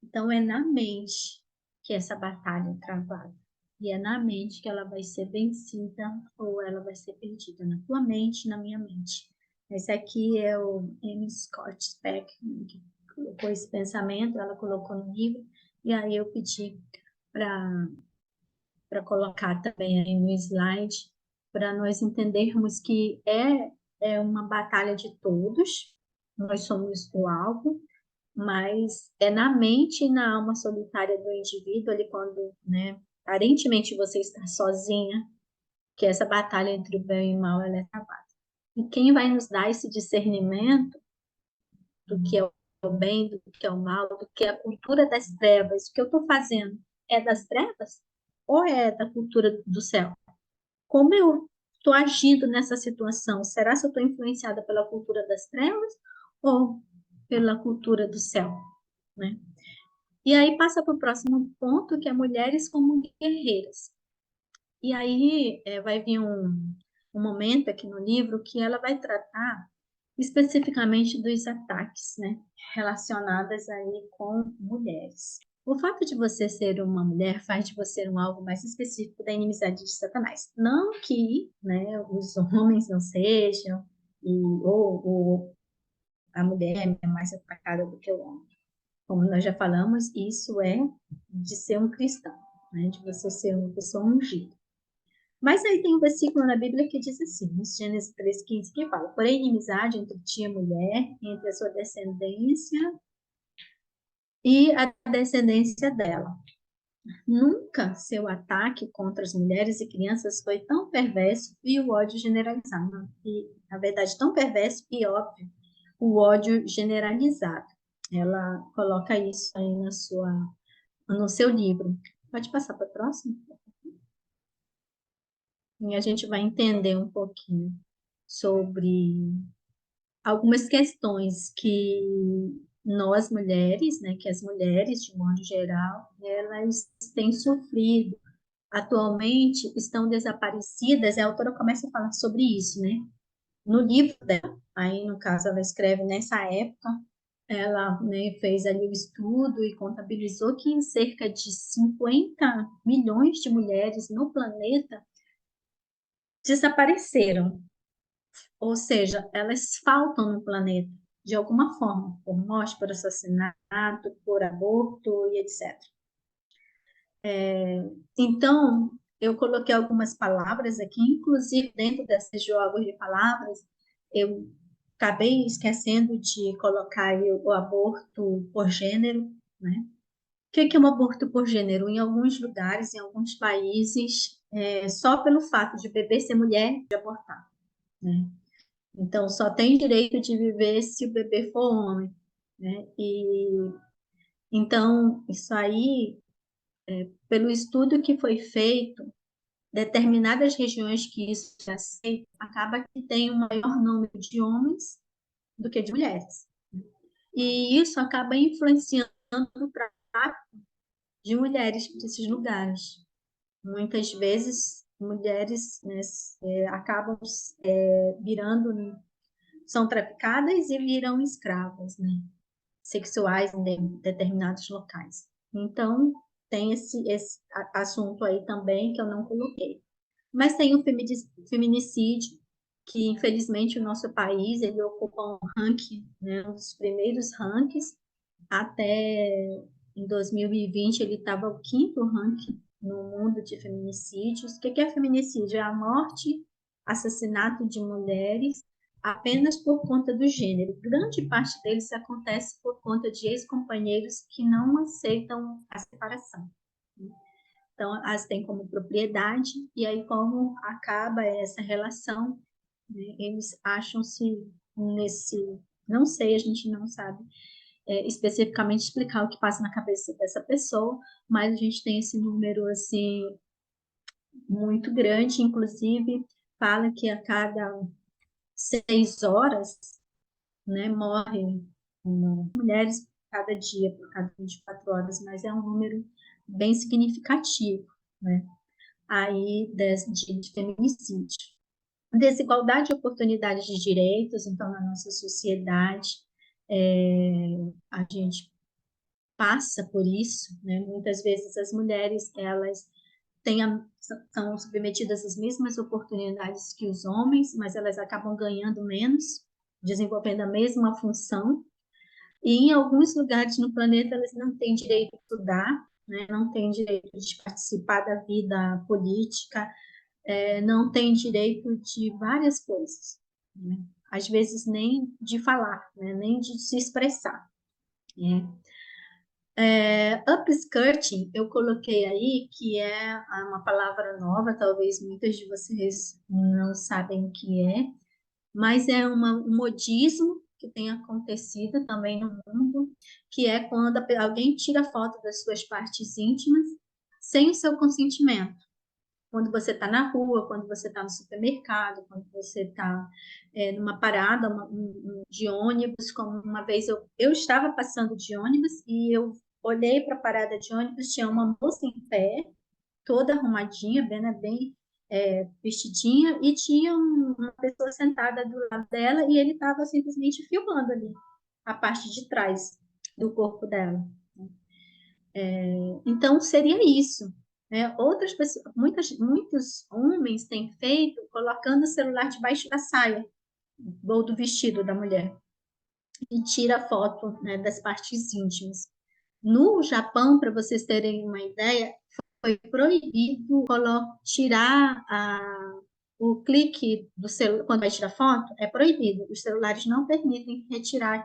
Então, é na mente que essa batalha é travada. E é na mente que ela vai ser vencida ou ela vai ser perdida. Na tua mente, na minha mente. Esse aqui é o M. Scott Peck, que colocou esse pensamento, ela colocou no livro, e aí eu pedi para colocar também aí no slide, para nós entendermos que é uma batalha de todos, nós somos o alvo, mas é na mente e na alma solitária do indivíduo, ali quando, né, aparentemente você está sozinha, que essa batalha entre o bem e o mal, ela é travada. E quem vai nos dar esse discernimento do que é o bem, do que é o mal, do que é a cultura das trevas, o que eu estou fazendo é das trevas ou é da cultura do céu? Como eu estou agindo nessa situação? Será que eu estou influenciada pela cultura das trevas ou pela cultura do céu, né? E aí passa para o próximo ponto, que é mulheres como guerreiras. E aí vai vir um momento aqui no livro que ela vai tratar especificamente dos ataques, né, relacionados aí com mulheres. O fato de você ser uma mulher faz de você um alvo mais específico da inimizade de Satanás. Não que, né, os homens não sejam, ou a mulher é mais atacada do que o homem. Como nós já falamos, isso é de ser um cristão, né, de você ser uma pessoa ungida. Mas aí tem um versículo na Bíblia que diz assim, em Gênesis 3,15, que fala: porém, inimizade entre ti e a mulher, entre a sua descendência e a descendência dela. Nunca seu ataque contra as mulheres e crianças foi tão perverso e o ódio generalizado. E, na verdade, tão perverso e óbvio, o ódio generalizado. Ela coloca isso aí no seu livro. Pode passar para a próxima? E a gente vai entender um pouquinho sobre algumas questões que nós mulheres, né, que as mulheres, de modo geral, elas têm sofrido. Atualmente estão desaparecidas, a autora começa a falar sobre isso, né? No livro dela, aí no caso ela escreve nessa época, ela, né, fez ali o estudo e contabilizou que cerca de 50 milhões de mulheres no planeta desapareceram, ou seja, elas faltam no planeta de alguma forma, por morte, por assassinato, por aborto e etc. Então, eu coloquei algumas palavras aqui, inclusive dentro desses jogos de palavras, eu acabei esquecendo de colocar aí o aborto por gênero, né? O que é um aborto por gênero? Em alguns lugares, em alguns países, só pelo fato de bebê ser mulher, de abortar, né? Então, só tem direito de viver se o bebê for homem, né? Então, isso aí, pelo estudo que foi feito, determinadas regiões que isso é aceito, acaba que tem um maior número de homens do que de mulheres. E isso acaba influenciando o tráfico de mulheres para esses lugares. Muitas vezes, mulheres, né, acabam virando, são traficadas e viram escravas, né, sexuais em determinados locais. Então, tem esse assunto aí também que eu não coloquei. Mas tem o feminicídio, que infelizmente o nosso país ele ocupa um ranking, né, um dos primeiros rankings, até em 2020 ele estava o quinto ranking no mundo de feminicídios. O que é feminicídio? É a morte, assassinato de mulheres apenas por conta do gênero. Grande parte deles acontece por conta de ex-companheiros que não aceitam a separação. Então, as têm como propriedade, e aí como acaba essa relação, né, eles acham-se nesse... Não sei, a gente não sabe especificamente explicar o que passa na cabeça dessa pessoa, mas a gente tem esse número, assim, muito grande, inclusive fala que a cada 6 horas, né, morrem mulheres cada dia, por cada 24 horas, mas é um número bem significativo, né? Aí de feminicídio. Desigualdade de oportunidades de direitos, então, na nossa sociedade, a gente passa por isso, né? Muitas vezes as mulheres, elas são submetidas às mesmas oportunidades que os homens, mas elas acabam ganhando menos, desenvolvendo a mesma função, e em alguns lugares no planeta elas não têm direito a estudar, né? Não têm direito de participar da vida política, não têm direito de várias coisas, né? Às vezes nem de falar, né? Nem de se expressar, né? Upskirting, eu coloquei aí, que é uma palavra nova, talvez muitas de vocês não sabem o que é, mas é um modismo que tem acontecido também no mundo, que é quando alguém tira foto das suas partes íntimas sem o seu consentimento. Quando você está na rua, quando você está no supermercado, quando você está numa parada de ônibus, como uma vez eu estava passando de ônibus e eu olhei para a parada de ônibus, tinha uma moça em pé, toda arrumadinha, bem vestidinha, e tinha uma pessoa sentada do lado dela e ele estava simplesmente filmando ali a parte de trás do corpo dela. Então, seria isso, né? Outras pessoas, muitos homens têm feito colocando o celular debaixo da saia ou do vestido da mulher e tira foto, né, das partes íntimas. No Japão, para vocês terem uma ideia, foi proibido tirar o clique do celular, quando vai tirar foto, é proibido. Os celulares não permitem retirar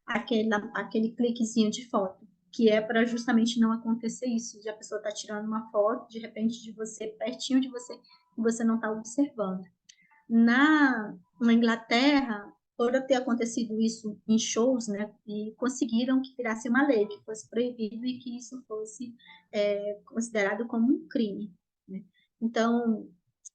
aquele cliquezinho de foto, que é para justamente não acontecer isso, de a pessoa estar tirando uma foto, de repente, de você, pertinho de você, e você não está observando. Na Inglaterra, por ter acontecido isso em shows, né, e conseguiram que virasse uma lei, que fosse proibido e que isso fosse considerado como um crime, né? Então,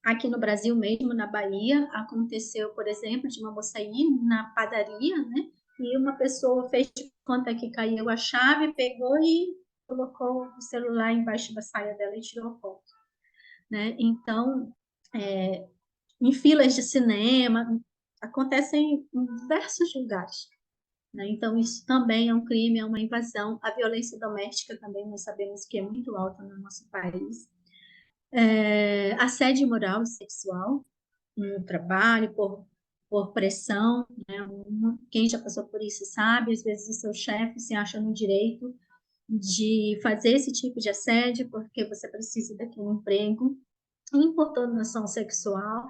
Aqui no Brasil mesmo, na Bahia, aconteceu, por exemplo, de uma moça ir na padaria, né? E uma pessoa fez de conta que caiu a chave, pegou e colocou o celular embaixo da saia dela e tirou foto, né? Então, em filas de cinema, acontecem em diversos lugares, né? Então, isso também é um crime, é uma invasão. A violência doméstica também nós sabemos que é muito alta no nosso país. Assédio moral e sexual no trabalho, por pressão, né? Quem já passou por isso sabe, às vezes o seu chefe se acha no direito de fazer esse tipo de assédio porque você precisa daquele emprego. Importunação sexual,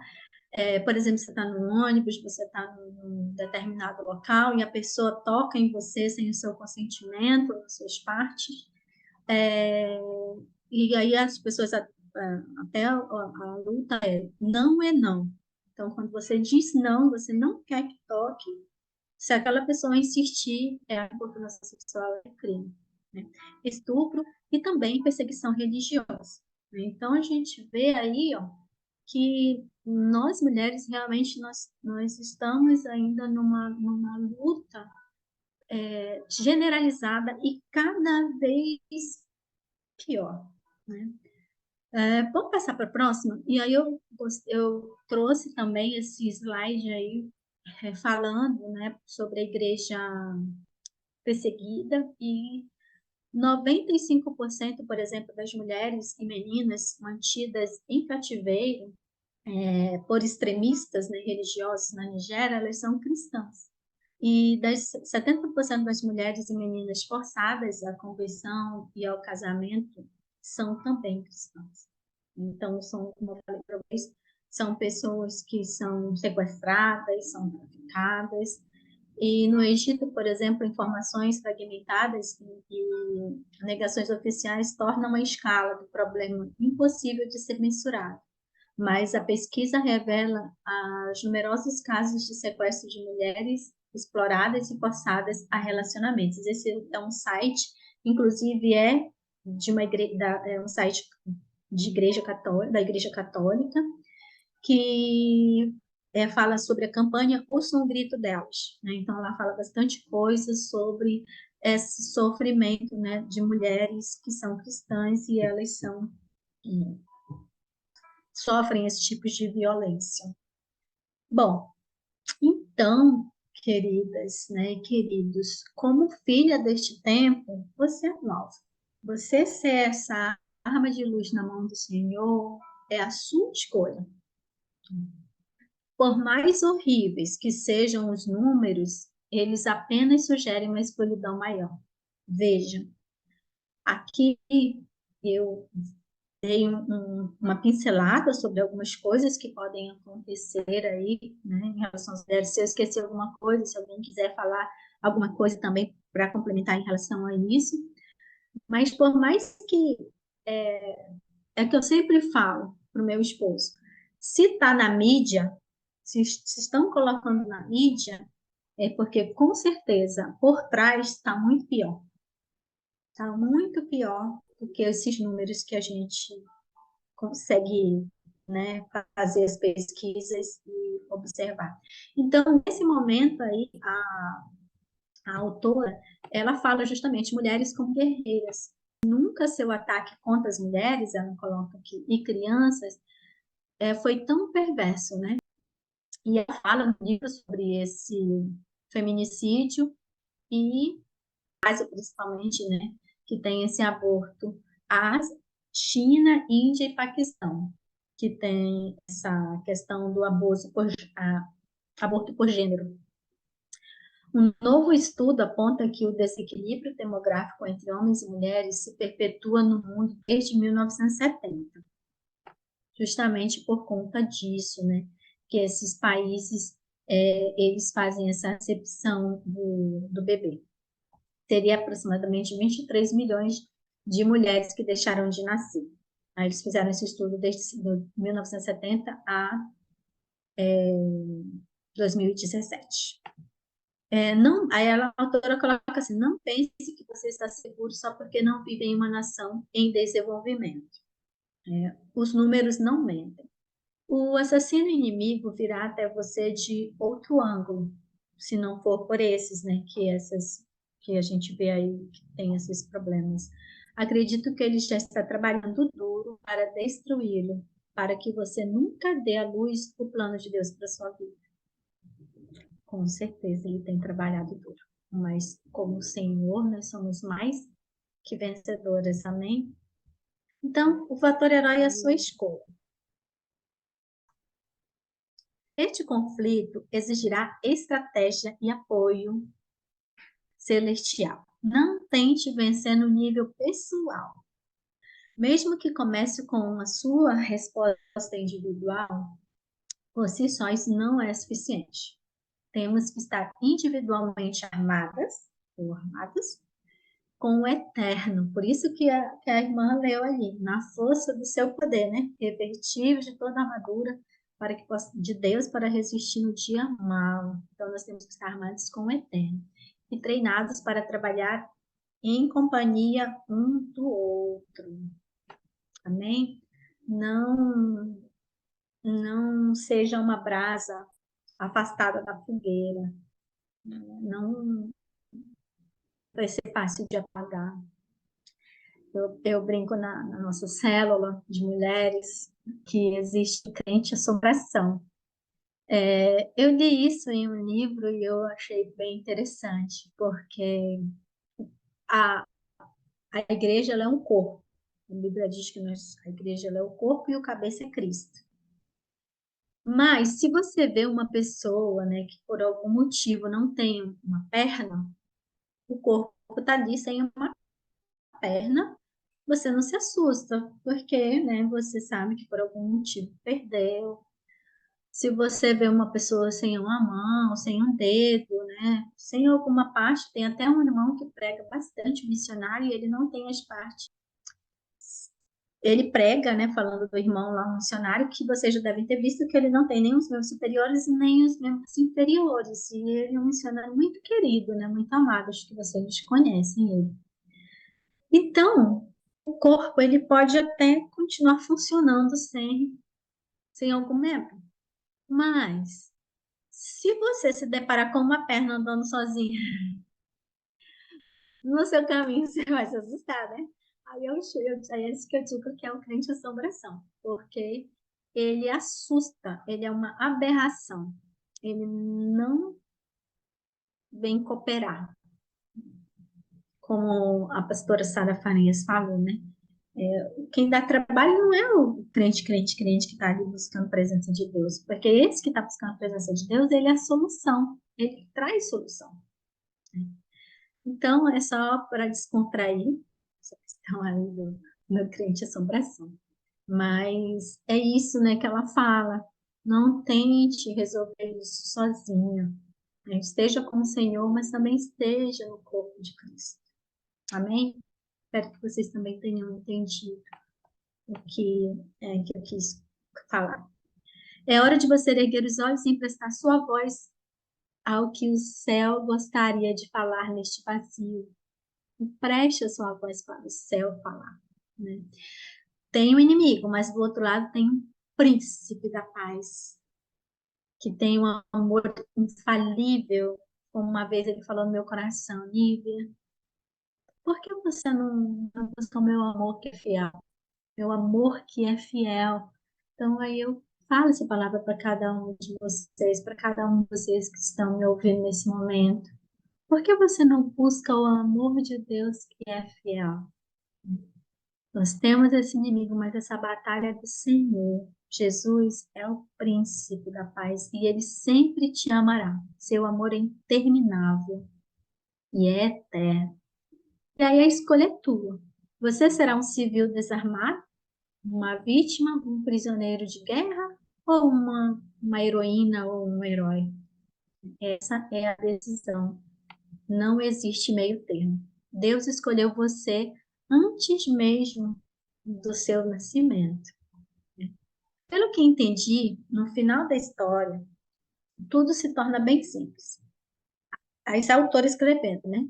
por exemplo, você está no ônibus, você está num determinado local e a pessoa toca em você sem o seu consentimento, as suas partes, e aí as pessoas, até a luta não é não. Então, quando você diz não, você não quer que toque, se aquela pessoa insistir, a importunação sexual é crime, né? Estupro e também perseguição religiosa, né? Então, a gente vê aí, ó, que nós mulheres realmente nós estamos ainda numa luta generalizada e cada vez pior, né? Vamos passar para a próxima? E aí eu trouxe também esse slide aí, falando, né, sobre a igreja perseguida e 95%, por exemplo, das mulheres e meninas mantidas em cativeiro por extremistas, né, religiosos na Nigéria, elas são cristãs. E das 70% das mulheres e meninas forçadas à conversão e ao casamento são também cristãs. Então, como eu falei para vocês, são pessoas que são sequestradas, são traficadas. E no Egito, por exemplo, informações fragmentadas e negações oficiais tornam a escala do problema impossível de ser mensurado. Mas a pesquisa revela os numerosos casos de sequestro de mulheres exploradas e forçadas a relacionamentos. Esse é um site, inclusive de uma um site de igreja católica, da Igreja Católica, que fala sobre a campanha Ouça um Grito Delas, né? Então, ela fala bastante coisa sobre esse sofrimento, né, de mulheres que são cristãs e elas sofrem esse tipo de violência. Bom, então, queridas, né, queridos, como filha deste tempo, você é nova. Você ser essa arma de luz na mão do Senhor é a sua escolha. Por mais horríveis que sejam os números, eles apenas sugerem uma escuridão maior. Veja, aqui eu dei uma pincelada sobre algumas coisas que podem acontecer aí, né, em relação às mulheres. Se eu esqueci alguma coisa, se alguém quiser falar alguma coisa também para complementar em relação a isso. Mas por mais que é que eu sempre falo para o meu esposo, se está na mídia, se estão colocando na mídia, é porque com certeza por trás está muito pior. Está muito pior do que esses números que a gente consegue, né, fazer as pesquisas e observar. Então, nesse momento aí, a autora, ela fala justamente mulheres como guerreiras. Nunca seu ataque contra as mulheres, ela coloca aqui, e crianças, foi tão perverso, né? E ela fala no livro sobre esse feminicídio e principalmente, né, que tem esse aborto, a China, Índia e Paquistão, que tem essa questão do aborto por gênero. Um novo estudo aponta que o desequilíbrio demográfico entre homens e mulheres se perpetua no mundo desde 1970, justamente por conta disso, né, que esses países eles fazem essa acepção do bebê. Teria aproximadamente 23 milhões de mulheres que deixaram de nascer. Aí eles fizeram esse estudo desde 1970 a 2017. Aí a autora coloca assim, não pense que você está seguro só porque não vive em uma nação em desenvolvimento. Os números não mentem. O assassino inimigo virá até você de outro ângulo, se não for por esses, né, que a gente vê aí que tem esses problemas. Acredito que ele já está trabalhando duro para destruí-lo, para que você nunca dê à luz o plano de Deus para sua vida. Com certeza ele tem trabalhado duro, mas como o Senhor, nós somos mais que vencedoras, amém? Então, o fator herói é a sua escolha. Este conflito exigirá estratégia e apoio celestial. Não tente vencer no nível pessoal. Mesmo que comece com a sua resposta individual, por si só isso não é suficiente. Temos que estar individualmente armadas ou armados com o eterno. Por isso que a irmã leu ali, na força do seu poder, né? Revestível de toda a armadura de Deus para resistir no dia mau. Então, nós temos que estar armados com o eterno e treinados para trabalhar em companhia um do outro. Amém? Não, não seja uma brasa afastada da fogueira. Não vai ser fácil de apagar. Eu brinco na nossa célula de mulheres que existe crente assombração. Eu li isso em um livro e eu achei bem interessante, porque a, a igreja ela é um corpo. A Bíblia diz que a igreja ela é o corpo e o cabeça é Cristo. Mas se você vê uma pessoa, né, que por algum motivo não tem uma perna, o corpo está ali sem uma perna, você não se assusta, porque, né, você sabe que por algum motivo perdeu. Se você vê uma pessoa sem uma mão, sem um dedo, né, sem alguma parte, tem até um irmão que prega bastante missionário e ele não tem as partes. Ele prega, né, falando do irmão lá, um missionário, que vocês já devem ter visto que ele não tem nem os membros superiores nem os membros inferiores. E ele é um missionário muito querido, né, muito amado, acho que vocês conhecem ele. Então, o corpo ele pode até continuar funcionando sem algum membro. Mas, se você se deparar com uma perna andando sozinha no seu caminho, você vai se assustar, né? Aí é isso que eu digo que é o crente assombração, porque ele assusta, ele é uma aberração, ele não vem cooperar, como a pastora Sara Farias falou, né? Quem dá trabalho não é o crente que está ali buscando a presença de Deus, porque esse que está buscando a presença de Deus, ele é a solução, ele traz solução. Então, é só para descontrair essa questão aí do crente assombração. Mas é isso, né, que ela fala. Não tente resolver isso sozinha. Esteja com o Senhor, mas também esteja no corpo de Cristo. Amém? Espero que vocês também tenham entendido o que eu quis falar. É hora de você erguer os olhos e emprestar sua voz ao que o céu gostaria de falar neste vazio. Preste a sua voz para o céu falar, né? Tem um inimigo, mas do outro lado tem um príncipe da paz, que tem um amor infalível, como uma vez ele falou no meu coração, Nívia, por que você não busca o meu amor que é fiel? Meu amor que é fiel. Então aí eu falo essa palavra para cada um de vocês, para cada um de vocês que estão me ouvindo nesse momento. Por que você não busca o amor de Deus que é fiel? Nós temos esse inimigo, mas essa batalha é do Senhor. Jesus é o príncipe da paz e ele sempre te amará. Seu amor é interminável e é eterno. E aí a escolha é tua. Você será um civil desarmado, uma vítima, um prisioneiro de guerra ou uma heroína ou um herói? Essa é a decisão. Não existe meio termo. Deus escolheu você antes mesmo do seu nascimento. Pelo que entendi, no final da história, tudo se torna bem simples. Aí está o autor escrevendo, né?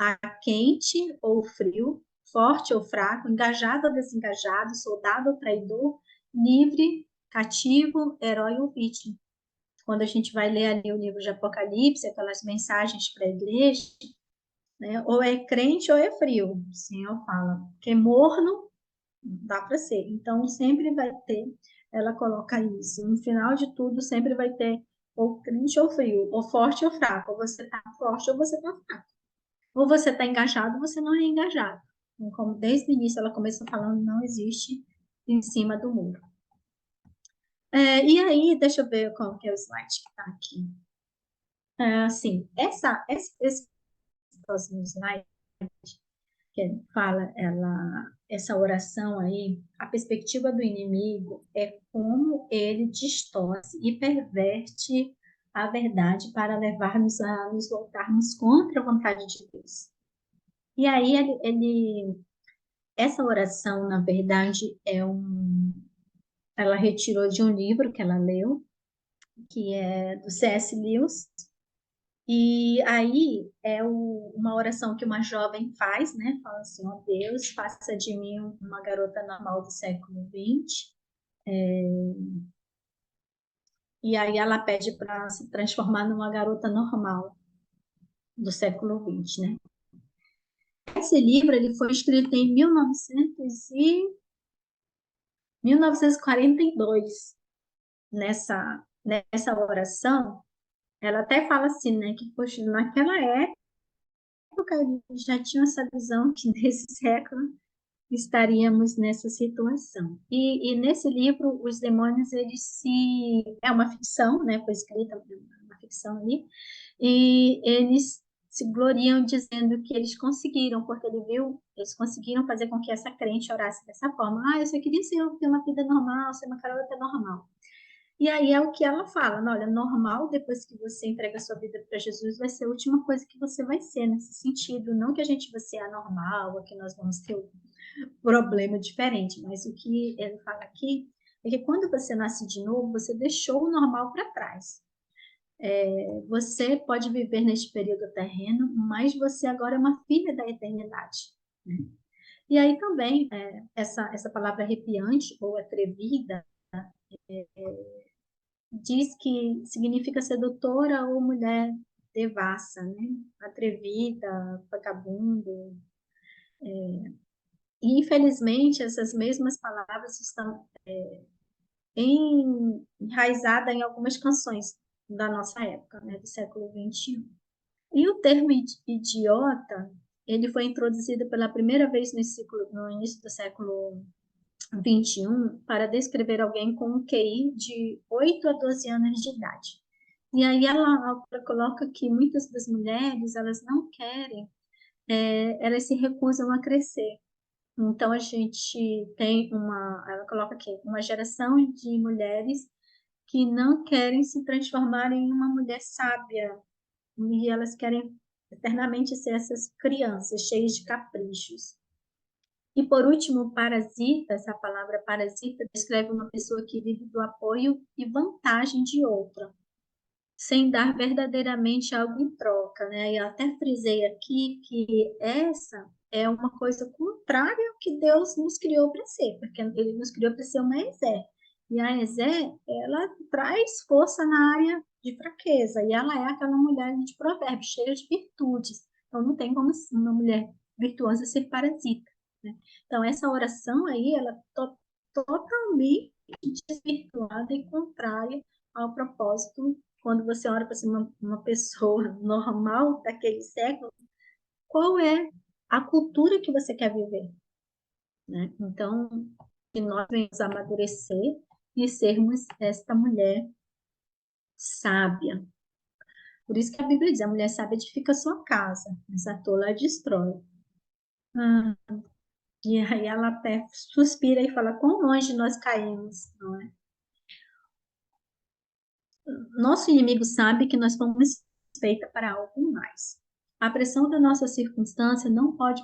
A quente ou frio, forte ou fraco, engajado ou desengajado, soldado ou traidor, livre cativo, herói ou vítima. Quando a gente vai ler ali o livro de Apocalipse, aquelas mensagens para a igreja, né? Ou é crente ou é frio, o Senhor fala, porque morno dá para ser. Então, sempre vai ter, ela coloca isso, no final de tudo, sempre vai ter ou crente ou frio, ou forte ou fraco, ou você está forte ou você está fraco. Ou você está engajado ou você não é engajado. Então, como desde o início ela começou falando, não existe em cima do muro. E aí, deixa eu ver qual que é o slide que está aqui. Assim, esse próximo slide, que fala essa oração aí, a perspectiva do inimigo é como ele distorce e perverte a verdade para levar-nos a nos voltarmos contra a vontade de Deus. E aí essa oração, na verdade, ela retirou de um livro que ela leu, que é do C.S. Lewis. E aí uma oração que uma jovem faz, né? Fala assim, ó Deus, faça de mim uma garota normal do século XX. E aí ela pede para se transformar numa garota normal do século XX, né? Esse livro ele foi escrito em 1942. Nessa oração, ela até fala assim, né? Que, poxa, naquela época eles já tinham essa visão que nesse século estaríamos nessa situação. E nesse livro, os demônios, é uma ficção, né? Foi escrita uma ficção ali, e eles se gloriam dizendo que eles conseguiram, porque eles conseguiram fazer com que essa crente orasse dessa forma. Eu só queria ter uma vida normal, ser uma garota normal. E aí é o que ela fala, olha, normal, depois que você entrega a sua vida para Jesus, vai ser a última coisa que você vai ser nesse sentido. Não que a gente vai ser anormal, ou que nós vamos ter um problema diferente, mas o que ele fala aqui é que quando você nasce de novo, você deixou o normal para trás. Você pode viver neste período terreno, mas você agora é uma filha da eternidade, né? E aí também, essa palavra arrepiante ou atrevida, diz que significa sedutora ou mulher devassa, né? Atrevida, vagabundo. E, infelizmente, essas mesmas palavras estão enraizadas em algumas canções da nossa época, né? Do século XXI. E o termo idiota, ele foi introduzido pela primeira vez no início do século XXI para descrever alguém com um QI de 8 a 12 anos de idade. E aí ela coloca que muitas das mulheres, elas não querem, elas se recusam a crescer. Então, a gente tem ela coloca aqui, uma geração de mulheres que não querem se transformar em uma mulher sábia, e elas querem eternamente ser essas crianças cheias de caprichos. E, por último, parasita, essa palavra parasita descreve uma pessoa que vive do apoio e vantagem de outra, sem dar verdadeiramente algo em troca, né? E eu até frisei aqui que essa é uma coisa contrária ao que Deus nos criou para ser, porque Ele nos criou para ser uma Ezé. E a Ezé, ela traz força na área de fraqueza, e ela é aquela mulher de provérbios, cheia de virtudes. Então, não tem como uma mulher virtuosa ser parasita, né? Então, essa oração aí, ela é totalmente desvirtuada e contrária ao propósito. Quando você ora para ser uma pessoa normal daquele século, qual é a cultura que você quer viver, né? Então, que nós venhamos amadurecer e sermos esta mulher sábia. Por isso que a Bíblia diz, a mulher sábia edifica a sua casa, mas a tola a destrói. E aí ela até suspira e fala, quão longe nós caímos, não é? Nosso inimigo sabe que nós fomos feitas para algo mais. A pressão da nossa circunstância não pode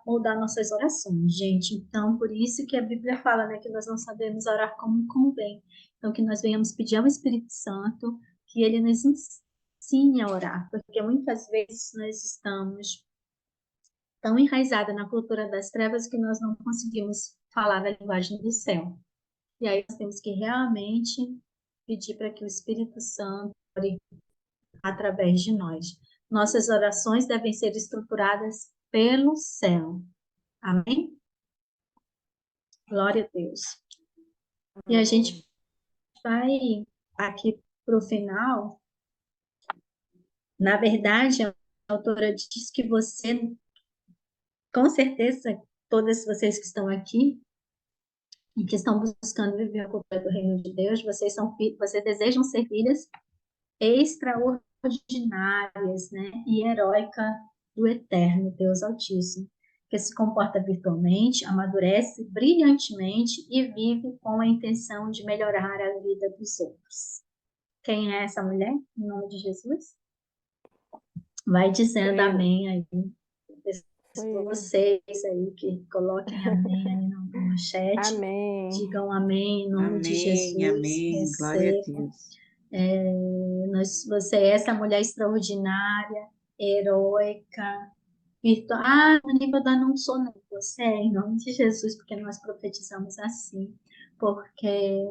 moldar nossas orações, gente. Então, por isso que a Bíblia fala, né, que nós não sabemos orar como convém. Então, que nós venhamos pedir ao Espírito Santo que ele nos ensine a orar, porque muitas vezes nós estamos tão enraizados na cultura das trevas que nós não conseguimos falar da linguagem do céu. E aí nós temos que realmente pedir para que o Espírito Santo ore através de nós. Nossas orações devem ser estruturadas pelo céu. Amém? Glória a Deus. E a gente vai aqui para o final. Na verdade, a autora diz que você, com certeza, todas vocês que estão aqui e que estão buscando viver a cultura do reino de Deus, vocês desejam ser filhas extraordinárias, né? E heróica do eterno Deus Altíssimo, que se comporta virtualmente, amadurece brilhantemente e vive com a intenção de melhorar a vida dos outros. Quem é essa mulher? Em nome de Jesus? Vai dizendo amém aí. Vocês aí que coloquem amém aí no chat.
Amém.
Digam amém em nome de Jesus.
Amém. Glória a Deus.
Você é essa mulher extraordinária, heróica, virtual. No nível da não sou não. Você é em nome de Jesus, porque nós profetizamos assim. Porque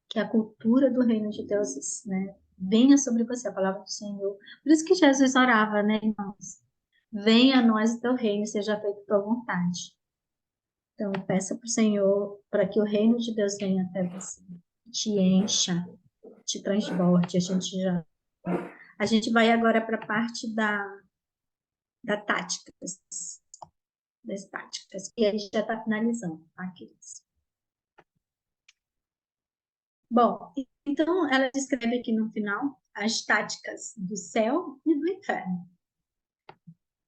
que a cultura do reino de Deus, né, venha sobre você, a palavra do Senhor. Por isso que Jesus orava, né, irmãos? Venha a nós o teu reino, seja feita a tua vontade. Então, peça para o Senhor para que o reino de Deus venha até você, te encha, te transborde. A gente vai agora para a parte das táticas, e a gente já está finalizando, tá, queridos? Bom, então ela descreve aqui no final as táticas do céu e do inferno.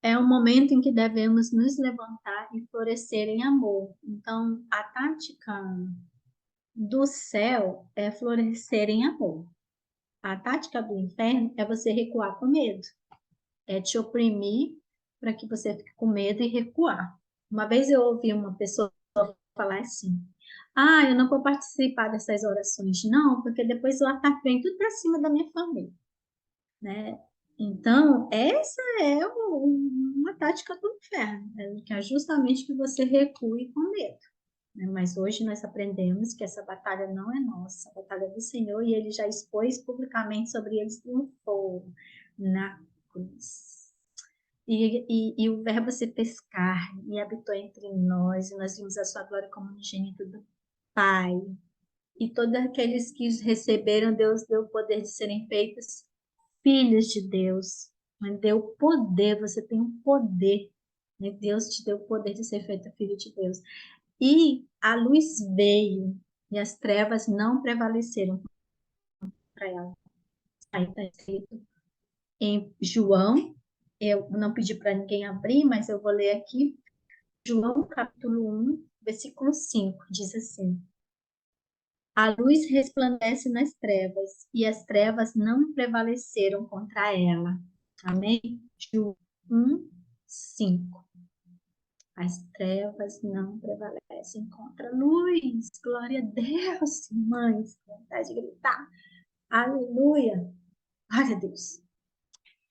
É um momento em que devemos nos levantar e florescer em amor. Então, a tática do céu é florescer em amor. A tática do inferno é você recuar com medo. É te oprimir para que você fique com medo e recuar. Uma vez eu ouvi uma pessoa falar assim: eu não vou participar dessas orações, não, porque depois o ataque vem tudo para cima da minha família, né? Então, essa é uma tática do inferno, né? Que é justamente que você recue com medo. Né? Mas hoje nós aprendemos que essa batalha não é nossa, a batalha é do Senhor, e ele já expôs publicamente sobre eles, triunfou na cruz. E o verbo se fez carne e habitou entre nós, e nós vimos a sua glória como unigênito do Pai. E todos aqueles que os receberam, Deus deu o poder de serem feitos filhos de Deus. Mas deu poder, você tem um poder. Né? Deus te deu o poder de ser feito filho de Deus. E a luz veio, e as trevas não prevaleceram para ela. Aí está escrito em João, eu não pedi para ninguém abrir, mas eu vou ler aqui. João capítulo 1, versículo 5, diz assim: a luz resplandece nas trevas, e as trevas não prevaleceram contra ela. Amém? João 1, 5. As trevas não prevalecem contra a luz. Glória a Deus, mães. Vontade de gritar. Aleluia. Glória a Deus.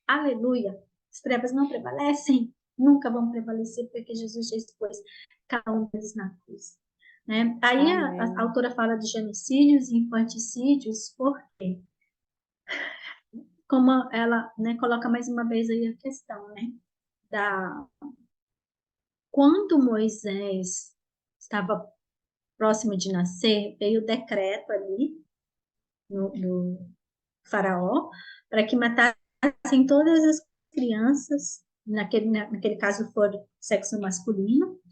Aleluia. As trevas não prevalecem. Nunca vão prevalecer, porque Jesus já expôs cada um deles na cruz. Né? Aí a autora fala de genocídios e infanticídios, porque, como ela, né, coloca mais uma vez aí a questão, né, quando Moisés estava próximo de nascer, veio o decreto ali no faraó para que matassem todas as crianças, naquele caso for sexo masculino,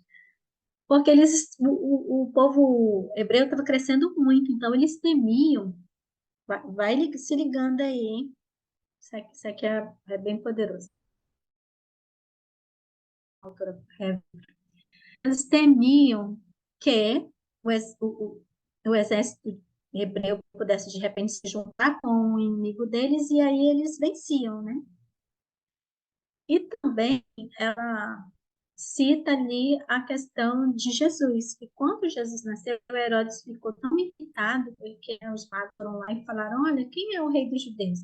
porque o povo hebreu estava crescendo muito, então eles temiam. Vai se ligando aí, hein? Isso aqui é bem poderoso. Eles temiam que o exército hebreu pudesse de repente se juntar com o inimigo deles e aí eles venciam, né? E também ela cita ali a questão de Jesus, que quando Jesus nasceu, Herodes ficou tão irritado porque os magos foram lá e falaram: olha, quem é o rei dos judeus?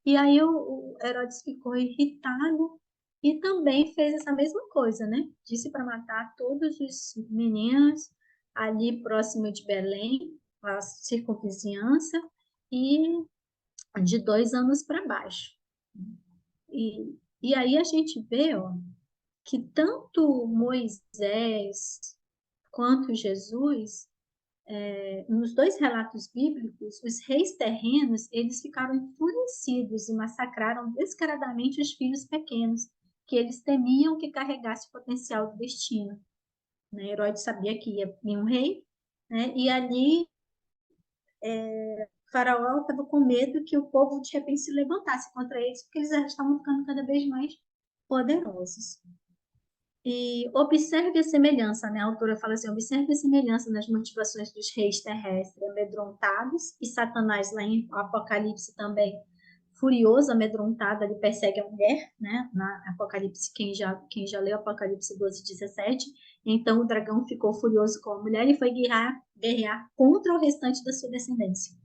E aí o Herodes ficou irritado e também fez essa mesma coisa, né? Disse para matar todos os meninos ali próximo de Belém, a circunvizinhança, e de 2 anos para baixo. E aí a gente vê, ó, que tanto Moisés quanto Jesus, nos dois relatos bíblicos, os reis terrenos, eles ficaram enfurecidos e massacraram descaradamente os filhos pequenos, que eles temiam que carregasse o potencial do destino. Né? Herodes sabia que ia vir um rei, né? E ali Faraó estava com medo que o povo de repente se levantasse contra eles, porque eles já estavam ficando cada vez mais poderosos. E observe a semelhança, né? A autora fala assim, observe a semelhança nas motivações dos reis terrestres amedrontados, e Satanás lá em Apocalipse também, furioso, amedrontado, ele persegue a mulher, né? Na Apocalipse, quem já leu Apocalipse 12:17, então o dragão ficou furioso com a mulher e foi guerrear contra o restante da sua descendência.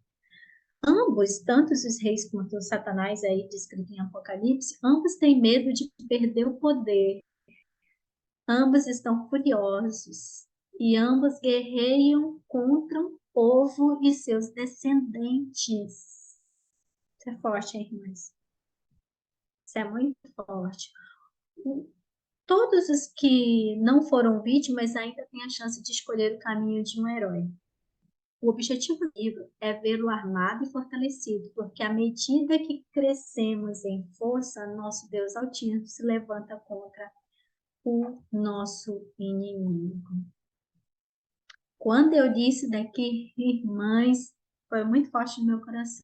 Ambos, tanto os reis quanto o Satanás, aí descrito em Apocalipse, ambos têm medo de perder o poder. Ambos estão furiosos e ambos guerreiam contra o povo e seus descendentes. Isso é forte, hein, irmãs? Isso é muito forte. Todos os que não foram vítimas ainda têm a chance de escolher o caminho de um herói. O objetivo do livro é vê-lo armado e fortalecido, porque à medida que crescemos em força, nosso Deus Altíssimo se levanta contra o nosso inimigo. Quando eu disse daqui, irmãs, foi muito forte no meu coração.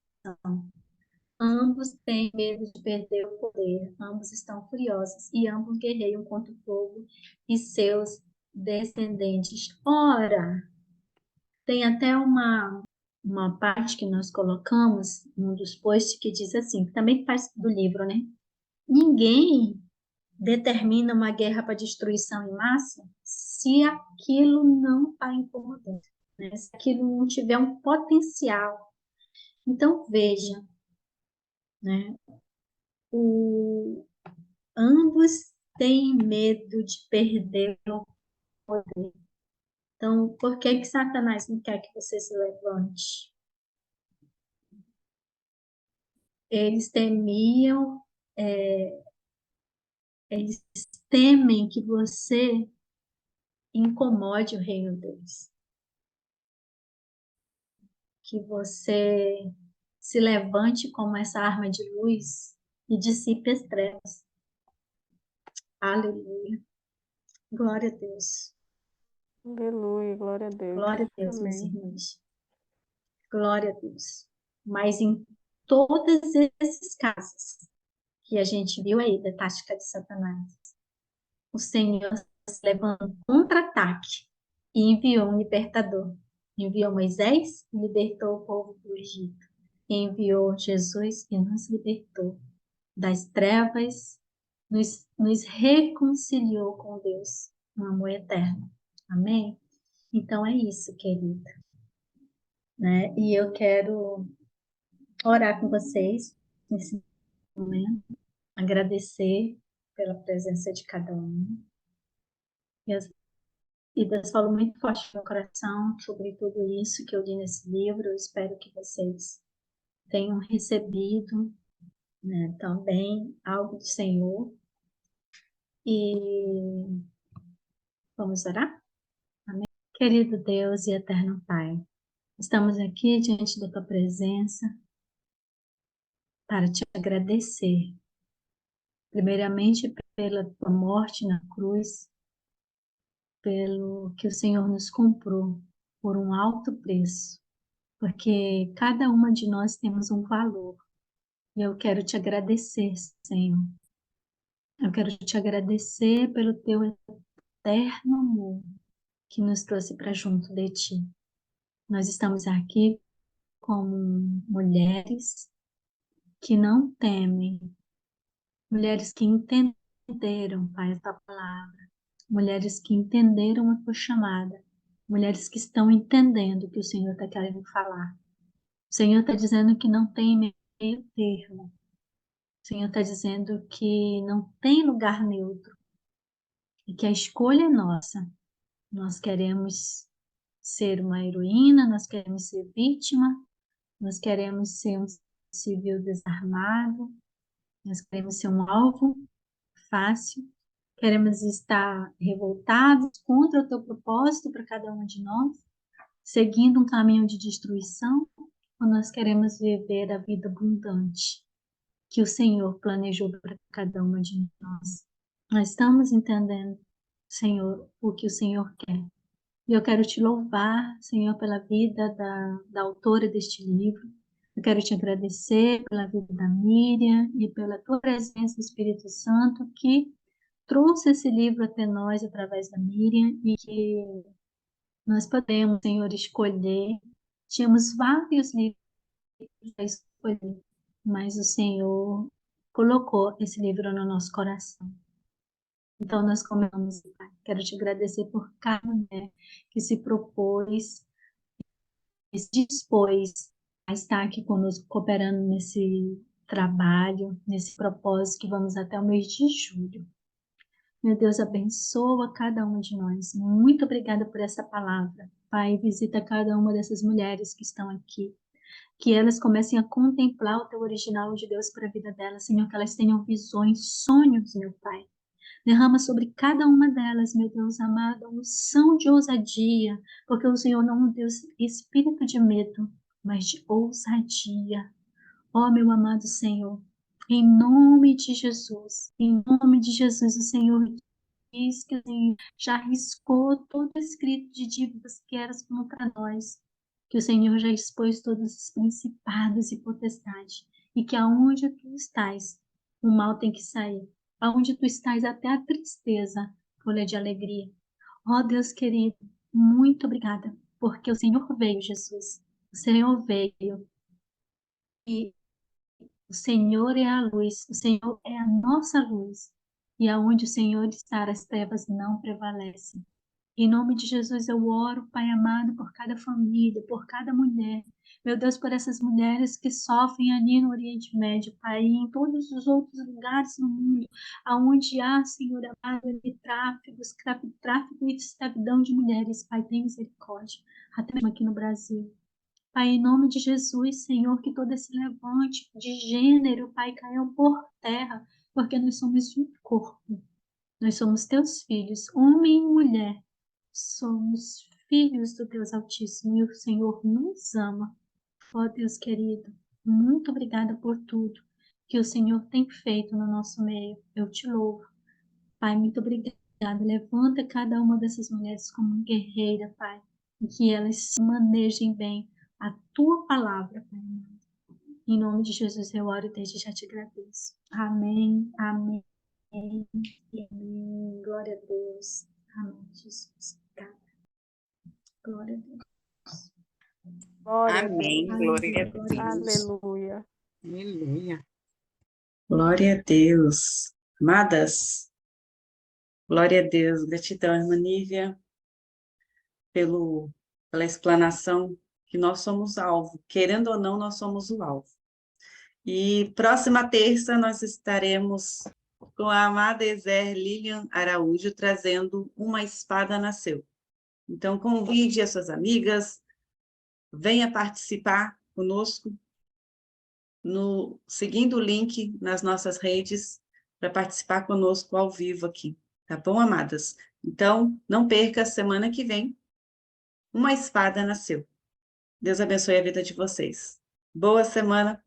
Ambos têm medo de perder o poder, ambos estão furiosos e ambos guerreiam contra o povo e seus descendentes. Ora, tem até uma parte que nós colocamos num dos posts que diz assim, que também faz do livro, né? Ninguém determina uma guerra para destruição em massa se aquilo não está incomodando, né? Se aquilo não tiver um potencial. Então, veja, né? Ambos têm medo de perder o poder. Então, por que Satanás não quer que você se levante? Eles temiam, eles temem que você incomode o reino deles. Que você se levante como essa arma de luz e dissipe as trevas. Aleluia. Glória a Deus.
Aleluia, glória a Deus.
Glória a Deus, meus
Amém.
irmãos. Glória a Deus. Mas em todos esses casos que a gente viu aí da tática de Satanás, o Senhor se levantou um contra-ataque e enviou um libertador. Enviou Moisés e libertou o povo do Egito. Enviou Jesus e nos libertou das trevas, nos reconciliou com Deus, um amor eterno. Amém? Então é isso, querida. Né? E eu quero orar com vocês nesse momento, agradecer pela presença de cada um. E Deus falou muito forte no meu coração sobre tudo isso que eu li nesse livro. Eu espero que vocês tenham recebido, né, também algo do Senhor. E vamos orar? Amém? Querido Deus e eterno Pai, estamos aqui diante da Tua presença para te agradecer, primeiramente pela Tua morte na cruz, pelo que o Senhor nos comprou por um alto preço, porque cada uma de nós temos um valor. E eu quero te agradecer, Senhor. Eu quero te agradecer pelo Teu eterno amor que nos trouxe para junto de Ti. Nós estamos aqui como mulheres que não temem, mulheres que entenderam, Pai, a Tua palavra, mulheres que entenderam a Tua chamada, mulheres que estão entendendo o que o Senhor está querendo falar. O Senhor está dizendo que não tem meio termo. O Senhor está dizendo que não tem lugar neutro e que a escolha é nossa. Nós queremos ser uma heroína, nós queremos ser vítima, nós queremos ser um civil desarmado, nós queremos ser um alvo fácil, queremos estar revoltados contra o teu propósito para cada um de nós, seguindo um caminho de destruição, ou nós queremos viver a vida abundante que o Senhor planejou para cada uma de nós. Nós estamos entendendo, Senhor, o que o Senhor quer. E eu quero te louvar, Senhor, pela vida da autora deste livro. Eu quero te agradecer pela vida da Miriam e pela tua presença, Espírito Santo, que trouxe esse livro até nós através da Miriam e que nós podemos, Senhor, escolher. Tínhamos vários livros para escolher, mas o Senhor colocou esse livro no nosso coração. Então, nós começamos, Pai. Quero te agradecer por cada mulher que se propôs, que se dispôs a estar aqui conosco, cooperando nesse trabalho, nesse propósito que vamos até o mês de julho. Meu Deus, abençoa cada um de nós. Muito obrigada por essa palavra. Pai, visita cada uma dessas mulheres que estão aqui. Que elas comecem a contemplar o teu original de Deus para a vida delas, Senhor, que elas tenham visões, sonhos, meu Pai. Derrama sobre cada uma delas, meu Deus amado, a unção de ousadia, porque o Senhor não é um Deus espírito de medo, mas de ousadia. Ó, meu amado Senhor, em nome de Jesus, o Senhor diz que o Senhor já riscou todo o escrito de dívidas que eram contra nós, que o Senhor já expôs todos os principados e potestades, e que aonde tu estás, o mal tem que sair. Aonde tu estás, até a tristeza, folha de alegria. Ó Deus querido, muito obrigada, porque o Senhor veio, Jesus. O Senhor veio. E o Senhor é a luz, o Senhor é a nossa luz. E aonde o Senhor está, as trevas não prevalecem. Em nome de Jesus eu oro, Pai amado, por cada família, por cada mulher. Meu Deus, por essas mulheres que sofrem ali no Oriente Médio, Pai, e em todos os outros lugares no mundo, aonde há, Senhor amado, tráfico e escravidão de mulheres. Pai, tem misericórdia, até mesmo aqui no Brasil. Pai, em nome de Jesus, Senhor, que todo esse levante de gênero, Pai, caiu por terra, porque nós somos um corpo. Nós somos teus filhos, homem e mulher. Somos filhos do Deus Altíssimo e o Senhor nos ama. Ó Deus querido, muito obrigada por tudo que o Senhor tem feito no nosso meio. Eu te louvo. Pai, muito obrigada. Levanta cada uma dessas mulheres como guerreira, Pai, e que elas se manejem bem a tua palavra, Pai. Em nome de Jesus eu oro e desde já te agradeço. Amém, amém, amém. Glória a Deus. Amém, Jesus. Glória a Deus.
Glória a
Amém.
Deus.
Glória a Deus.
Aleluia.
Aleluia.
Glória a Deus. Amadas, glória a Deus. Gratidão, irmã Nívia, pela explanação que nós somos alvo. Querendo ou não, nós somos o alvo. E próxima terça nós estaremos com a amada Ezer Lilian Araújo trazendo Uma Espada Nasceu. Então, convide as suas amigas, venha participar conosco, seguindo o link nas nossas redes, para participar conosco ao vivo aqui. Tá bom, amadas? Então, não perca, semana que vem, Uma Espada Nasceu. Deus abençoe a vida de vocês. Boa semana.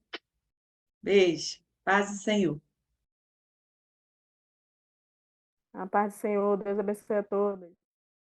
Beijo. Paz do Senhor.
A paz do Senhor, Deus abençoe a todos.